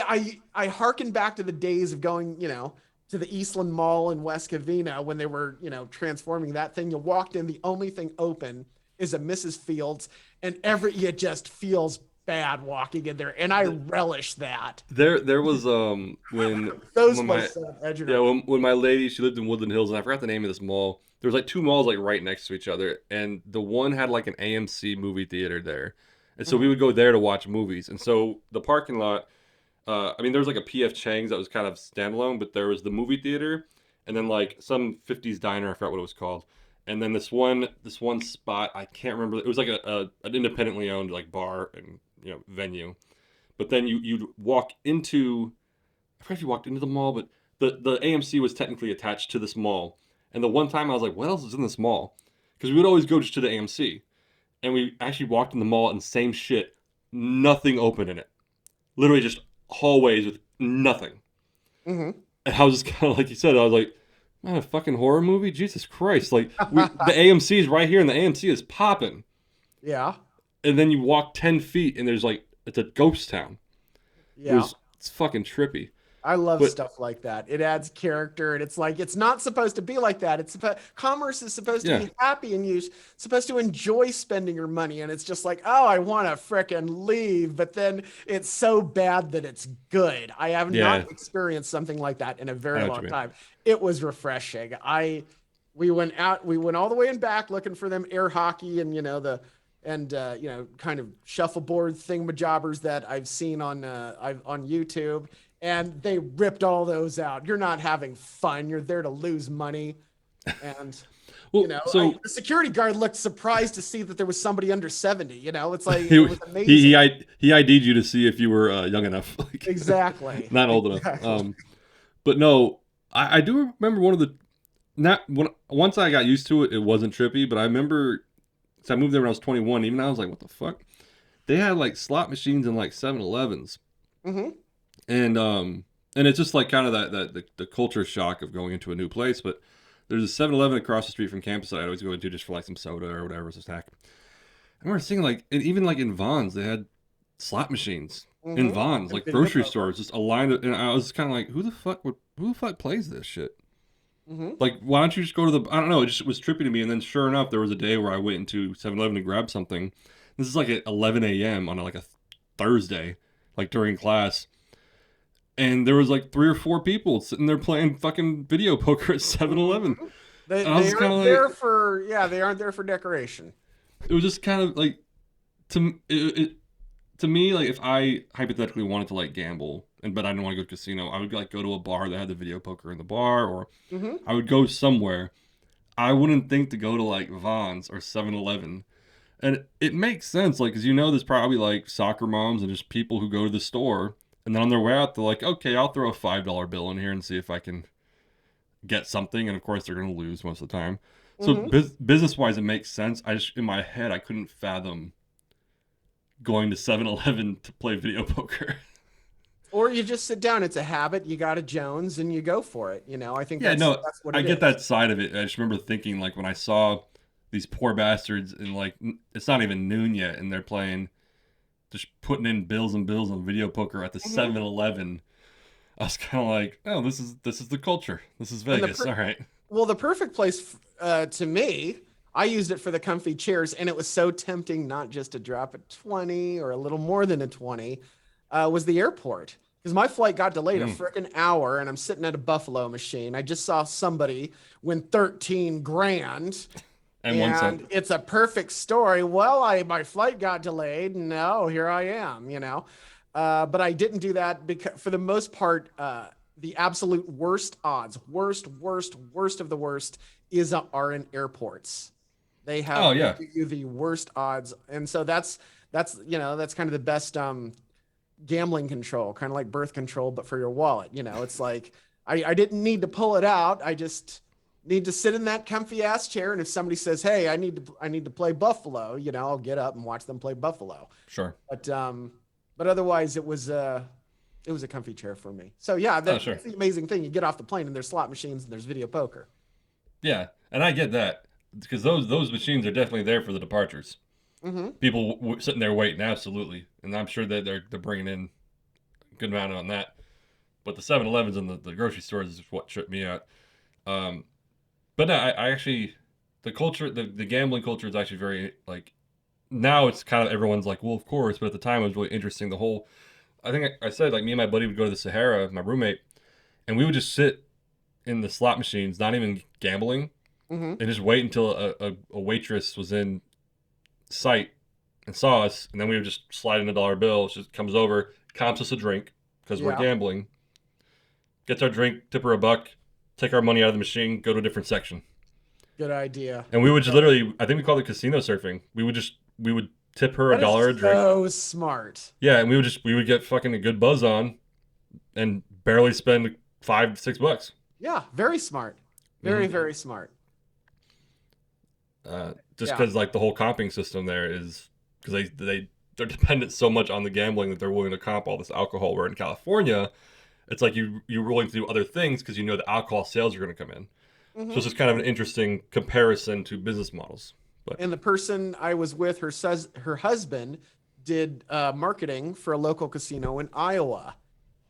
I harken back to the days of going, to the Eastland Mall in West Covina when they were, transforming that thing. You walked in, the only thing open is a Mrs. Fields, and it just feels bad walking in there, and I relish that. There was Those when my places have edge and yeah, everything. when my lady, she lived in Woodland Hills, and I forgot the name of this mall. There was like two malls like right next to each other, and the one had like an AMC movie theater there, and so we Mhm. would go there to watch movies. And so the parking lot, I mean, there was like a PF Chang's that was kind of standalone, but there was the movie theater, and then like some '50s diner, I forgot what it was called, and then this one spot, I can't remember. It was like an independently owned like bar and venue. But then you'd walk into, I forget if you walked into the mall, but the AMC was technically attached to this mall. And the one time I was like, what else is in this mall? Because we would always go just to the AMC. And we actually walked in the mall and same shit, nothing open in it. Literally just hallways with nothing. Mhm. And I was just kind of like you said, I was like, man, a fucking horror movie? Jesus Christ. Like, the AMC is right here and the AMC is popping. Yeah. And then you walk 10 feet and there's like, it's a ghost town. Yeah. It's fucking trippy. I love But stuff like that. It adds character, and it's like it's not supposed to be like that. Commerce is supposed to yeah, be happy, and you're supposed to enjoy spending your money. And it's just like, oh, I want to fricking leave, but then it's so bad that it's good. I have yeah, not experienced something like that in a I very know what you long mean. time. It was refreshing. We went all the way in back looking for them air hockey and kind of shuffleboard thingamajobbers that I've seen on YouTube, and they ripped all those out. You're not having fun. You're there to lose money. And Well, so the security guard looked surprised to see that there was somebody under 70. It's like it he was he amazing. he ID'd you to see if you were young enough, like Exactly. not old enough. Exactly. But no, I do remember one of the not when once I got used to it, it wasn't trippy. But I remember, so I moved there when I was 21. Even I was like, what the fuck? They had like slot machines in like 7-Elevens, Hmm. and it's just like kind of the culture shock of going into a new place. But there's a 7-Eleven across the street from campus that I always go into just for like some soda or whatever as a snack. I remember seeing like, and even like in Vons, they had slot machines in Mm-hmm. Vons, And like video grocery poker. stores, just a line of, and I was kind of like, who the fuck plays this shit? Mm-hmm. Like, why don't you just go to the, I don't know, it just was trippy to me. And then sure enough, there was a day where I went into 7-Eleven to grab something. This is like at 11 a.m. on like a Thursday, like during class. And there was like 3 or 4 people sitting there playing fucking video poker at 7-Eleven. Mm-hmm. They And I was they just kind aren't of there like, for they aren't there for decoration. it was just kind of like, to me, like if I hypothetically wanted to like gamble, and but I didn't want to go to a casino, I would like go to a bar that had the video poker in the bar, or Mm-hmm. I would go somewhere. I wouldn't think to go to like Vons or 7-Eleven. And it makes sense, like, because there's probably like soccer moms and just people who go to the store, and then on their way out, they're like, okay, I'll throw a $5 bill in here and see if I can get something. And of course, they're going to lose most of the time. So Mm-hmm. business wise, it makes sense. I just, in my head, I couldn't fathom going to 7-Eleven to play video poker. Or you just sit down. It's a habit. You got a Jones, and you go for it. I think Yeah, that's no, what I it get is. that side of it. I just remember thinking, like, when I saw these poor bastards, and like, it's not even noon yet, and they're playing, just putting in bills and bills on video poker at the Mm-hmm. 7-Eleven. I was kind of like, oh, this is the culture. This is And Vegas. All right. the perfect place to me. I used it for the comfy chairs, and it was so tempting not just to drop a 20 or a little more than a 20. Was the airport because my flight got delayed a Mm. freaking hour, and I'm sitting at a Buffalo machine. I just saw somebody win 13 grand. And 1 cent. And it's a perfect story. Well, my flight got delayed. No, here I am, But I didn't do that because for the most part, the absolute worst odds, worst of the worst are in airports. Oh They yeah, give you the worst odds. And so that's kind of the best gambling control, kind of like birth control, but for your wallet. It's like I didn't need to pull it out. I just need to sit in that comfy ass chair. And if somebody says, "Hey, I need to play Buffalo," I'll get up and watch them play Buffalo. sure. But otherwise, it was a comfy chair for me. So yeah, Oh sure. that's the amazing thing. You get off the plane and there's slot machines and there's video poker. Yeah, and I get that because those machines are definitely there for the departures. Mm-hmm. People sitting there waiting, absolutely, and I'm sure that they're bringing in a good amount on that. But the 7-Elevens and the grocery stores is what tripped me out. Um, but no, I actually the culture, the gambling culture is actually very like now it's kind of everyone's like, well, of course, but at the time it was really interesting. The whole I think I said like me and my buddy would go to the Sahara, my roommate, and we would just sit in the slot machines, not even gambling, Mm-hmm. and just wait until a waitress was in sight and saw us, and then we would just slide in a dollar bill. She just comes over, comps us a drink because we're Yeah, gambling, gets our drink, tip her a buck, take our money out of the machine, go to a different section, good idea. and we would just literally, I think we called it casino surfing. We would tip her a That dollar a is drink. so smart. Yeah, and we would get fucking a good buzz on, and barely spend $5-6. Yeah, very smart. Very, Mm-hmm. very smart. Just Yeah. because like the whole comping system there is because they're dependent so much on the gambling that they're willing to comp all this alcohol. Where in California, it's like you're willing to do other things because you know the alcohol sales are going to come in. So Mm-hmm. it's just kind of an interesting comparison to business models. But And the person I was with, her husband, did marketing for a local casino in Iowa.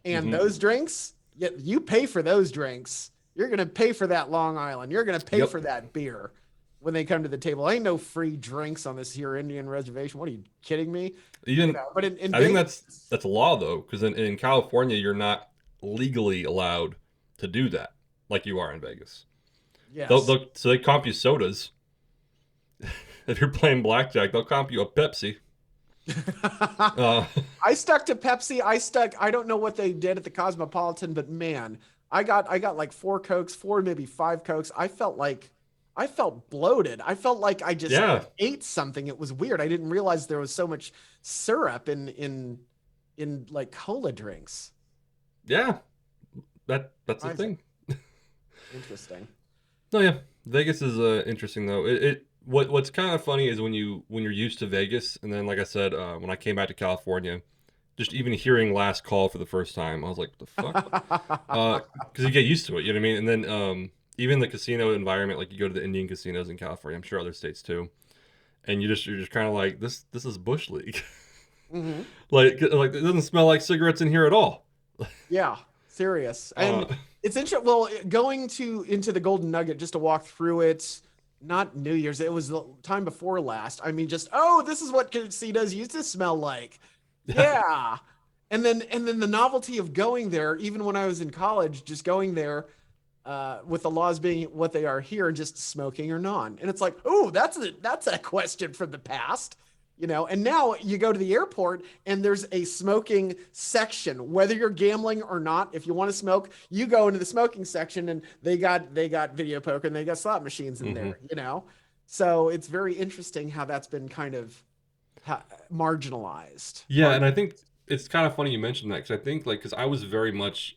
And hmm those drinks, you pay for those drinks. You're going to pay for that Long Island. You're going to pay yep, for that beer when they come to the table. Ain't no free drinks on this here Indian reservation. What are you kidding me? even But in I think Vegas, that's a law though because in California you're not legally allowed to do that like you are in Vegas. yes. So they comp you sodas. If you're playing blackjack, they'll comp you a Pepsi. Uh, I stuck to Pepsi. I don't know what they did at the Cosmopolitan, but man, I got like four Cokes, four, maybe five Cokes. I felt bloated. I felt like I just yeah, ate something. It was weird. I didn't realize there was so much syrup in like cola drinks. yeah. That's the I thing. Interesting. No, yeah, Vegas is interesting though. What's kind of funny is when you're used to Vegas, and then like I said, when I came back to California, just even hearing Last Call for the first time, I was like, what the fuck? Because you get used to it, you know what I mean? And then even the casino environment, like you go to the Indian casinos in California, I'm sure other states too, and you're just kind of like this is bush league. Hmm. Like it doesn't smell like cigarettes in here at all. Yeah, serious. And Uh, it's interesting. Well, going to into the Golden Nugget just to walk through it, not New Year's, it was the time before last. I mean, just oh, this is what casinos used to smell like. Yeah. And then the novelty of going there, even when I was in college, just going there, with the laws being what they are here, just smoking or non. And it's like, oh, that's a question from the past, you know. And now you go to the airport and there's a smoking section, whether you're gambling or not. If you want to smoke, you go into the smoking section, and they got video poker and they got slot machines in mhm. there, you know. So it's very interesting how that's been kind of marginalized. Yeah, and I think it's kind of funny you mentioned that because I think like because I was very much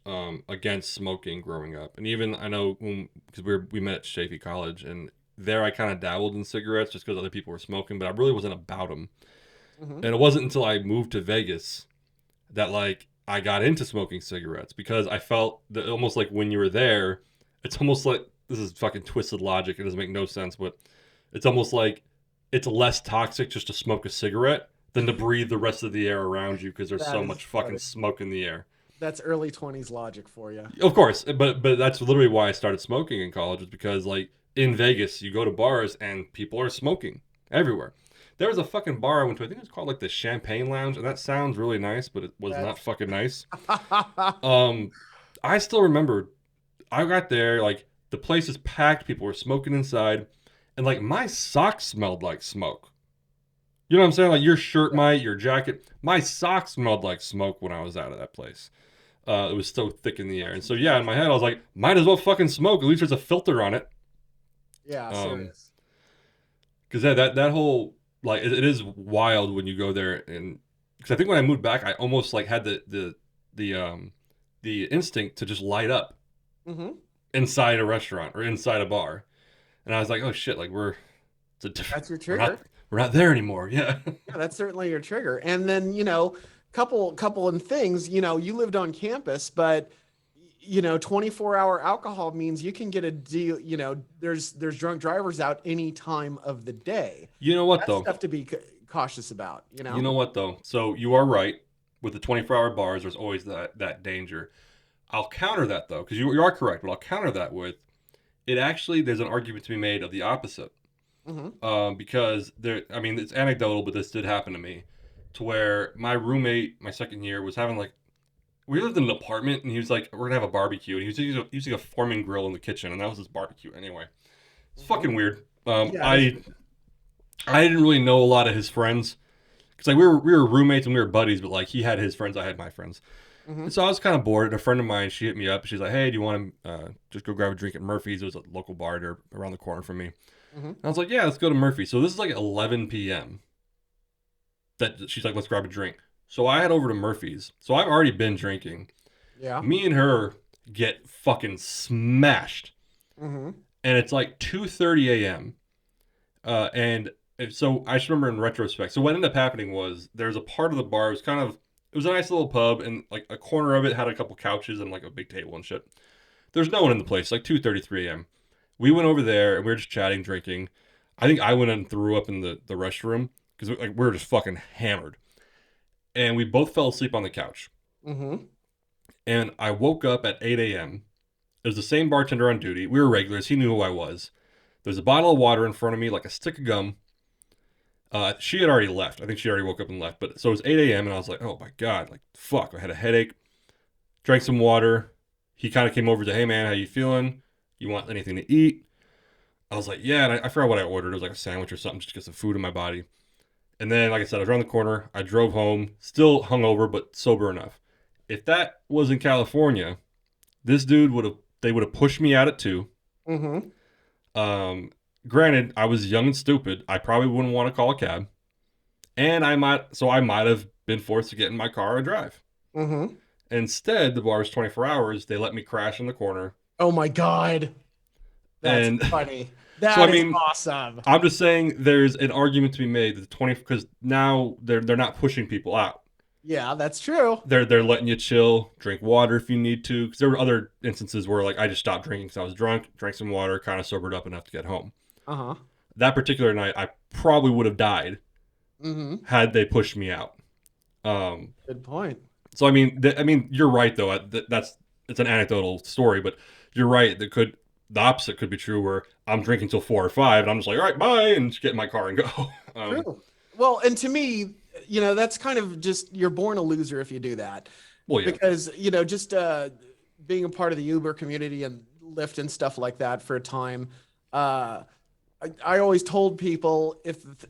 against smoking growing up, and even I know because we met at Chaffey College, and there I kind of dabbled in cigarettes just because other people were smoking, but I really wasn't about them. Hmm. And it wasn't until I moved to Vegas that like I got into smoking cigarettes because I felt that almost like when you were there, it's almost like this is fucking twisted logic. It doesn't make no sense, but it's almost like it's less toxic just to smoke a cigarette than to breathe the rest of the air around you because there's That so is much fucking funny. smoke in the air. That's early 20s logic for you. Of course, but that's literally why I started smoking in college was because like in Vegas, you go to bars and people are smoking everywhere. There was a fucking bar I went to. I think it was called like the Champagne Lounge, and that sounds really nice, but it was not That's fucking nice. Um, I still remember I got there like the place is packed, people were smoking inside, and like my socks smelled like smoke. You know what I'm saying? Like your shirt might, your jacket, my socks smelled like smoke when I was out of that place. It was so thick in the air, and that's so yeah, in intense. my head I was like, might as well fucking smoke. At least there's a filter on it. Yeah, Um, serious. because that whole like it is wild when you go there, and because I think when I moved back, I almost like had the instinct to just light up Hmm. inside a restaurant or inside a bar, and I was like, oh shit, like That's your we're trigger. we're not there anymore. Yeah. Yeah, that's certainly your trigger. And then, couple and things, you lived on campus, but 24-hour alcohol means you can get a deal, there's drunk drivers out any time of the day. You know what That's though? stuff to be cautious about, you You know? know what though? So you are right. With the 24-hour bars, there's always that danger. I'll counter that though, because you are correct. But I'll counter that with it. Actually, there's an argument to be made of the opposite. Hmm. Because there, I mean, it's anecdotal, but this did happen to me, to where my roommate, my second year, was having like we lived in an apartment, and he was like, "We're gonna have a barbecue," and he was using a Foreman grill in the kitchen, and that was his barbecue anyway. It's Hmm. fucking weird. Yeah, it is. I didn't really know a lot of his friends because like we were roommates and we were buddies, but like he had his friends, I had my friends. Hmm. And so I was kind of bored. And a friend of mine, she hit me up. She's like, "Hey, do you want to just go grab a drink at Murphy's?" It was a local bar there around the corner from me. And Hmm. I was like, "Yeah, let's go to Murphy's." So this is like 11 p.m. That she's like, "Let's grab a drink." So I head over to Murphy's. So I've already been drinking. Yeah. Me and her get fucking smashed, Hmm. and it's like 2:30 a.m. And so I just remember in retrospect. So what ended up happening was there's a part of the bar. It was kind of it was a nice little pub, and like a corner of it had a couple couches and like a big table and shit. There's no one in the place. Like 2:33 a.m. We went over there and we were just chatting, drinking. I think I went and threw up in the restroom because like we were just fucking hammered, and we both fell asleep on the couch. Hmm. And I woke up at 8 a.m. It was the same bartender on duty. We were regulars. He knew who I was. There's a bottle of water in front of me, like a stick of gum. She had already left. I think she already woke up and left. But so it was 8 a.m. and I was like, oh my God, like fuck. I had a headache. Drank some water. He kind of came over to, hey man, how you feeling? You want anything to eat? I was like, yeah. And I forgot what I ordered. It was like a sandwich or something just to get some food in my body. And then, like I said, I was around the corner. I drove home, still hungover, but sober enough. If that was in California, this dude would have, they would have pushed me out at 2. Hmm. Um, Granted, I was young and stupid. I probably wouldn't want to call a cab. And I might have been forced to get in my car and drive. Hmm. Instead, the bar was 24 hours. They let me crash in the corner. Oh my God. That's And funny. so, I That is mean, awesome. I'm just saying there's an argument to be made that the 20, because now they're not pushing people out. Yeah, that's true. They're letting you chill, drink water if you need to. Because there were other instances where like I just stopped drinking because I was drunk, drank some water, kind of sobered up enough to get home. Uh-huh. That particular night, I probably would have died Mm-hmm. had they pushed me out. Um, Good point. so I mean, you're right though. That's it's an anecdotal story, but you're right. The opposite could be true where I'm drinking till 4 or 5, and I'm just like, all right, bye, and just get in my car and go. True. Well, and to me, that's kind of just you're born a loser if you do that. Well, yeah, Because, just being a part of the Uber community and Lyft and stuff like that for a time, uh, I always told people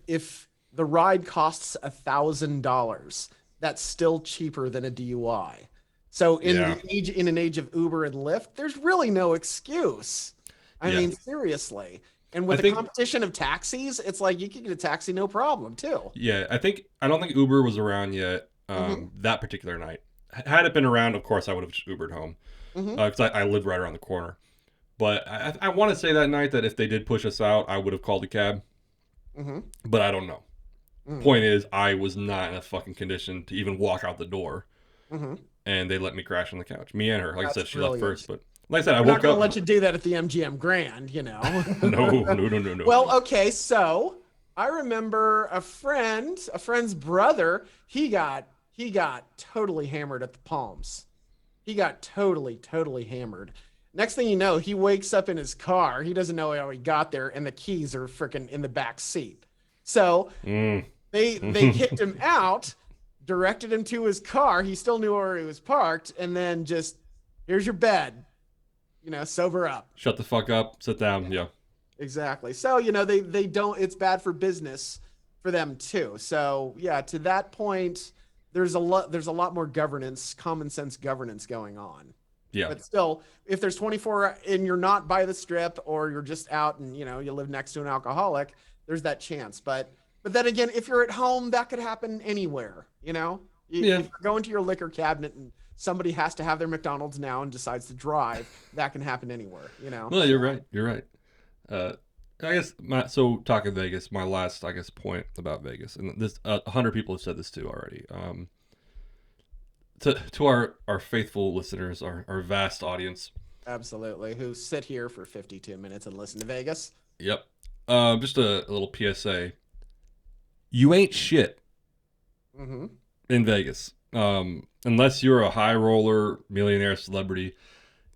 if the ride costs $1,000, that's still cheaper than a DUI. So yeah, in an age of Uber and Lyft, there's really no excuse. I yeah. mean, seriously. And I with the think competition of taxis, it's like you can get a taxi no problem too. Yeah, I don't think Uber was around yet Hmm. that particular night. Had it been around, of course, I would have just Ubered home Hmm. because I lived right around the corner. But I want to say that night that if they did push us out, I would have called a cab. Hmm. But I don't know. Point is, I was not in a fucking condition to even walk out the door, Hmm. and they let me crash on the couch. Me and her. Like I That's said, she left brilliant. first, but like I said, I We're not woke going to up. let you do that at the MGM Grand. No, no, no, no, no, Well, no. okay, so I remember a friend's brother, he got totally hammered at the Palms. He got totally hammered. Next thing you know, he wakes up in his car. He doesn't know how he got there, and the keys are freaking in the back seat. So Mm. they kicked him out, directed him to his car. He still knew where he was parked, and then just here's your bed. Sober up. Shut the fuck up. Sit down. Yeah, Exactly. So, they don't, it's bad for business for them too. So, yeah, to that point, there's a lot more governance, common sense governance going on. yeah, But still, if there's 24 and you're not by the strip or you're just out and, you live next to an alcoholic, there's that chance. But then again, if you're at home, that could happen anywhere. yeah. If you're going to your liquor cabinet and somebody has to have their McDonald's now and decides to drive, that can happen anywhere. No, you're So, right. You're right. Uh, I guess so talking Vegas, my last point about Vegas, and this 100 people have said this too already. To our faithful listeners, our vast audience. absolutely. Who sit here for 52 minutes and listen to Vegas. Yep. Just a little PSA. You ain't shit Mm-hmm. in Vegas. Unless you're a high roller millionaire celebrity,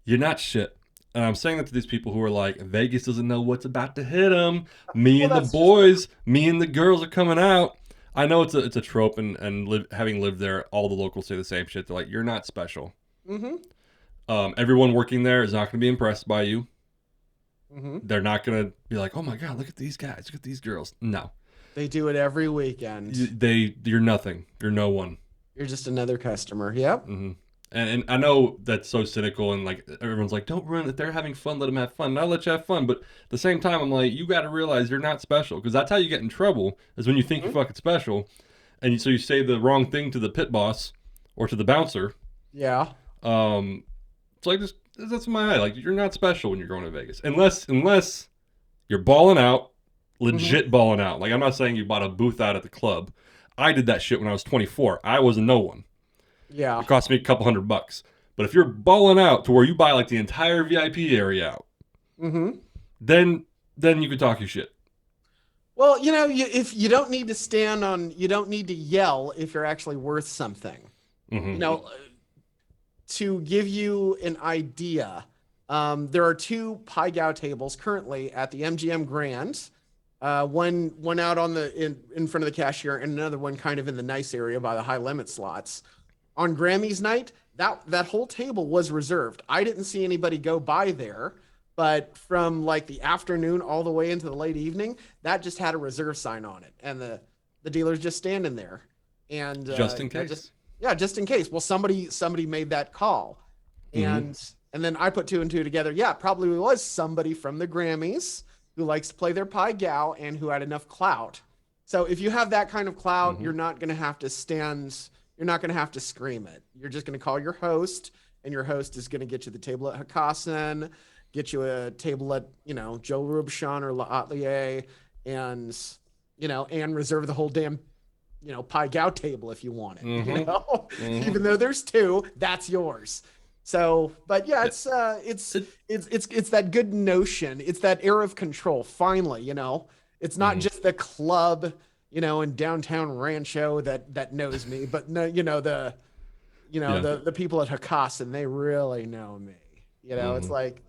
you're not shit. And I'm saying that to these people who are like, Vegas doesn't know what's about to hit them. Me Well, and the that's just boys, me and the girls are coming out. I know it's a trope, and having lived there, all the locals say the same shit. They're like, you're not special. mm-hmm. Everyone working there is not going to be impressed by you. Mm-hmm. They're not going to be like, oh my god, look at these guys, look at these girls. No, They do it every weekend. you're nothing. You're no one. You're just another customer. Yep. Hmm. And I know that's so cynical, and like everyone's like, don't ruin it. They're having fun. Let them have fun. And I'll let you have fun. But at the same time, I'm like, you got to realize you're not special, because that's how you get in trouble. Is when you think Mhm. you're fucking special, and so you say the wrong thing to the pit boss or to the bouncer. Yeah. It's like just that's my eye. Like you're not special when you're going to Vegas, unless you're balling out, Mm-hmm. legit balling out. Like I'm not saying you bought a booth out at the club. I did that shit when I was 24. I was a no one. Yeah. It cost me a couple $100. But if you're balling out to where you buy like the entire VIP area out, Mm-hmm. then you can talk your shit. Well, if you don't need to you don't need to yell if you're actually worth something. Hmm. You know, to give you an idea, there are two Pai Gow tables currently at the MGM Grand. One out in front of the cashier, and another one kind of in the nice area by the high limit slots. On Grammys night, that whole table was reserved. I didn't see anybody go by there, but from like the afternoon all the way into the late evening, that just had a reserve sign on it, and the dealer's just standing there, and Just in just case. yeah, just in case. Well, somebody made that call, Hmm. and then I put two and two together. Yeah, probably was somebody from the Grammys who likes to play their Pai Gow and who had enough clout. So if you have that kind of clout, Hmm. you're not going to have to stand. You're not going to have to scream it. You're just going to call your host, and your host is going to get you the table at Hakkasan, get you a table at Joe Rubichan or La Atelier, and and reserve the whole damn pie gow table if you want it, Mm-hmm. even though there's two, that's yours. So, but yeah, Yeah. it's that good notion. It's that air of control. Finally, it's not Mhm. just the club, in downtown Rancho that knows me, but no, Yeah. the people at Hakkasan, they really know me. It's Mhm. like,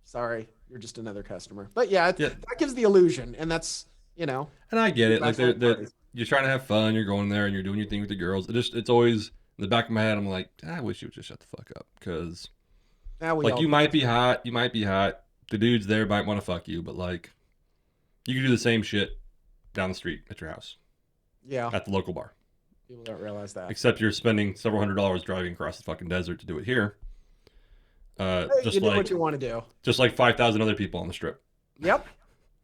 sorry, you're just another customer. But yeah, Yeah. that gives the illusion, and that's And I get it. Like bachelorette they're parties. you're trying to have fun. You're going there and you're doing your thing with the girls. It's always in the back of my head. I'm like, I wish you would just shut the fuck up because Now we like all you might be hot. You might be hot. The dudes there might want to fuck you, but like you can do the same shit down the street at your house yeah, at the local bar. people don't realize that. Except you're spending several $100s driving across the fucking desert to do it here. Hey, you do what you want to do. Just like 5,000 other people on the strip. Yep,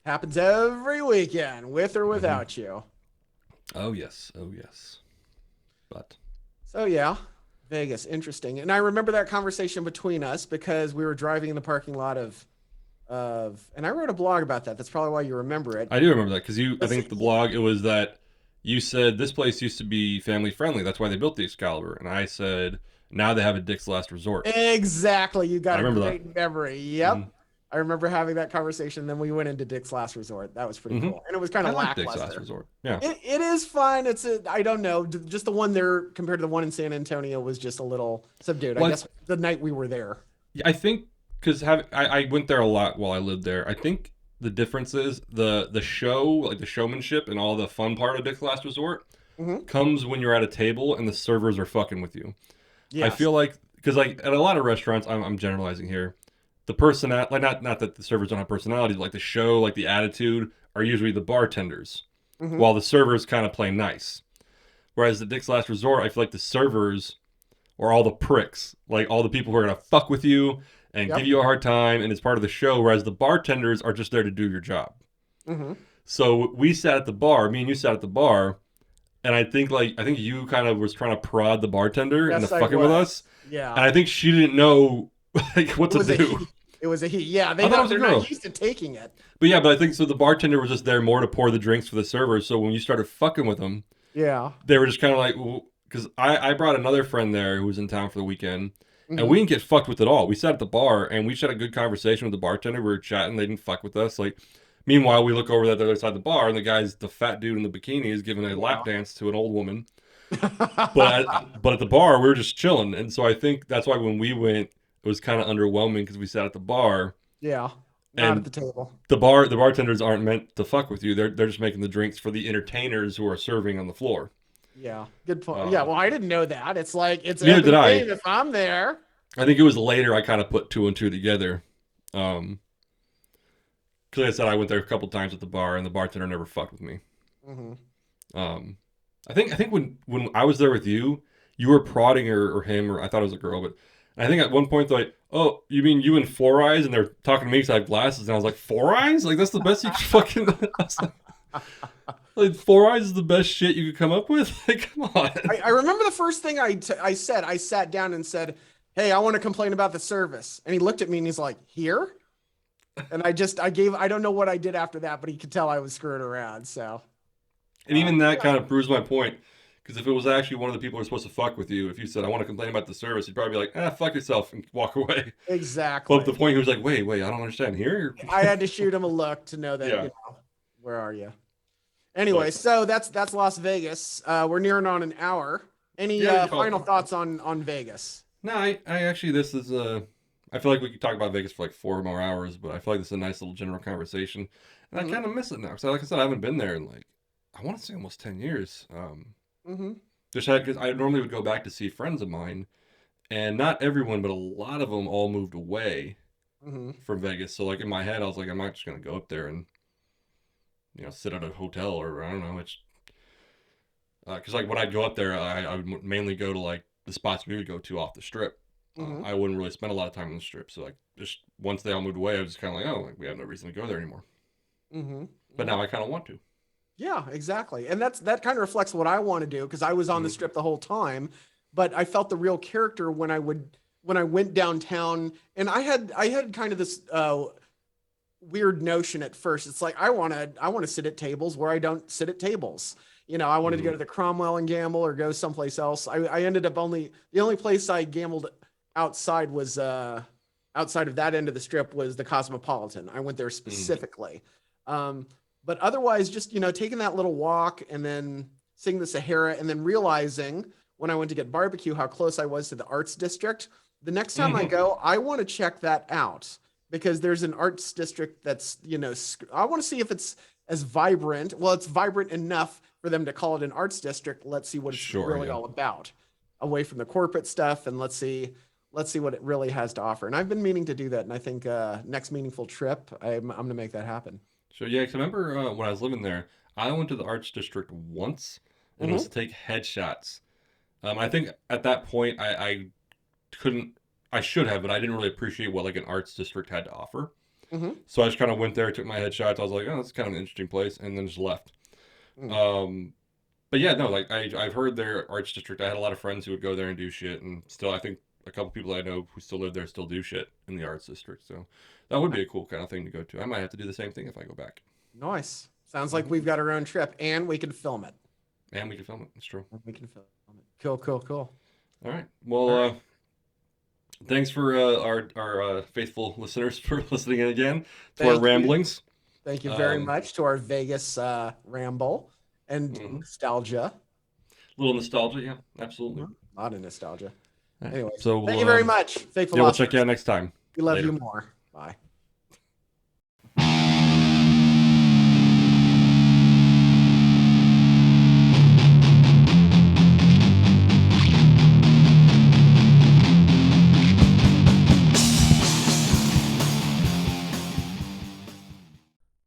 happens every weekend, with or Mm-hmm. without you. Oh yes, oh yes. But So yeah, Vegas, interesting. And I remember that conversation between us because we were driving in the parking lot and I wrote a blog about that. That's probably why you remember it. I do remember that because I Listen, think the blog it was that you said this place used to be family friendly. That's why they built the Excalibur, and I said now they have a Dick's Last Resort. exactly. You I got a remember that. great memory. Mm-hmm. Yep. I remember having that conversation. Then we went into Dick's Last Resort. That was pretty Mm-hmm. cool. And it was kind I of like Dick's Last lackluster. Resort. Yeah. It is fun. I don't know. Just the one there compared to the one in San Antonio was just a little subdued. I Well, guess the night we were there. I think because I went there a lot while I lived there. I think the difference is the show, like the showmanship and all the fun part of Dick's Last Resort Hmm. comes when you're at a table and the servers are fucking with you. I Yes. feel like because like at a lot of restaurants, I'm generalizing here. The person like not that the servers don't have personality, but like the show, like the attitude are usually the bartenders, Hmm. while the servers kind of play nice. Whereas the Dick's Last Resort, I feel like the servers are all the pricks, like all the people who are gonna fuck with you and give Yep. you a hard time, and it's part of the show. Whereas the bartenders are just there to do your job. Hmm. So we sat at the bar, me and you sat at the bar, and I think you kind of was trying to prod the bartender into Yes, I fucking with us, was. Yeah. and I think she didn't know like what It to was a do. he. It was a he. Yeah, I thought it was a they're girl. not used to taking it. But yeah, but I think so. The bartender was just there more to pour the drinks for the servers. So when you started fucking with them, Yeah. they were just kind of like, because I brought another friend there who was in town for the weekend, and Hmm. we didn't get fucked with at all. We sat at the bar and we just had a good conversation with the bartender. We were chatting. They didn't fuck with us. Like, meanwhile, we look over at the other side of the bar, and the fat dude in the bikini is giving a Yeah. lap dance to an old woman. But at the bar, we were just chilling, and so I think that's why when we went, it was kind of underwhelming because we sat at the bar, Yeah. Not at and the table. the bartenders aren't meant to fuck with you. They're just making the drinks for the entertainers who are serving on the floor. Yeah. Good point. Yeah. Um, Well, I didn't know that. It's like it's Neither did epic I. game if I'm there. I think it was later I kind of put two and two together. Because like I said, I went there a couple times at the bar, and the bartender never fucked with me. Hmm. Um, I think when I was there with you, you were prodding her or him, or I thought it was a girl, but I think at one point they're like, "Oh, you mean you and Four Eyes?" And they're talking to me because I have glasses, and I was like, "Four Eyes? Like that's the best you could fucking." Like Four Eyes is the best shit you could come up with. Like, come on. I remember the first thing I said. I sat down and said, "Hey, I want to complain about the service." And he looked at me and he's like, "Here?" And I don't know what I did after that, but he could tell I was screwing around. So, And even that kind of proves my point. Because if it was actually one of the people who were supposed to fuck with you, if you said, I want to complain about the service, you'd probably be like, fuck yourself and walk away. exactly. But the point he was like, wait, I don't understand. Here? I had to shoot him a look to know that, Yeah. where are you? Anyway, But so that's Las Vegas. We're nearing on an hour. Any Yeah, you call it. final thoughts on Vegas? no, I actually, this is, I feel like we could talk about Vegas for like 4 more hours, but I feel like this is a nice little general conversation. And Mhm. I kind of miss it now. So like I said, I haven't been there in like, I want to say almost 10 years. Hmm. Because I normally would go back to see friends of mine, and not everyone, but a lot of them all moved away Hmm. from Vegas. So like in my head, I was like, I'm not just gonna go up there and sit at a hotel or I don't know. It's because like when I go up there, I would mainly go to like the spots we would go to off the strip. Hmm. I wouldn't really spend a lot of time on the strip. So like just once they all moved away, I was just kind of like, oh, like, we have no reason to go there anymore. Hmm. But now I kind of want to. Yeah, exactly. And that kind of reflects what I want to do because I was on the Mhm. strip the whole time, but I felt the real character when I went downtown, and I had kind of this weird notion at first. It's like I want to sit at tables where I don't sit at tables. I wanted to go Mhm. to the Cromwell and gamble or go someplace else. I ended up the only place I gambled outside was outside of that end of the strip was the Cosmopolitan. I went there Mhm. specifically. Um, but otherwise, just taking that little walk and then seeing the Sahara and then realizing when I went to get barbecue how close I was to the arts district. The next time I Mhm. go, I want to check that out because there's an arts district that's, I want to see if it's as vibrant. Well, it's vibrant enough for them to call it an arts district. Let's see what it's Sure, really yeah. all about, away from the corporate stuff, and let's see what it really has to offer. And I've been meaning to do that, and I think next meaningful trip, I'm gonna make that happen. So yeah, 'cause I remember when I was living there, I went to the arts district once, and it was Mm-hmm. to take headshots. I think at that point I couldn't, I should have, but I didn't really appreciate what like an arts district had to offer. Mm-hmm. So I just kind of went there, took my headshots. I was like, oh, that's kind of an interesting place, and then just left. Mm. Um, but yeah, no, like I've heard their arts district. I had a lot of friends who would go there and do shit, and still I think a couple people I know who still live there still do shit in the arts district. So that would be a cool kind of thing to go to. I might have to do the same thing if I go back. Nice. Sounds like Hmm. we've got our own trip, and we can film it. And we can film it. It's true. We can film it. Cool, cool, cool. All right. All Well, right. thanks for our faithful listeners for listening in again to our Thank you. ramblings. Thank you very Um, much to our Vegas ramble and mhm. nostalgia. Little nostalgia, yeah, absolutely. A lot of nostalgia. All right. Anyways, So thank we'll you very much, faithful yeah, we'll check you out listeners. next time. We love you Later. more. Bye.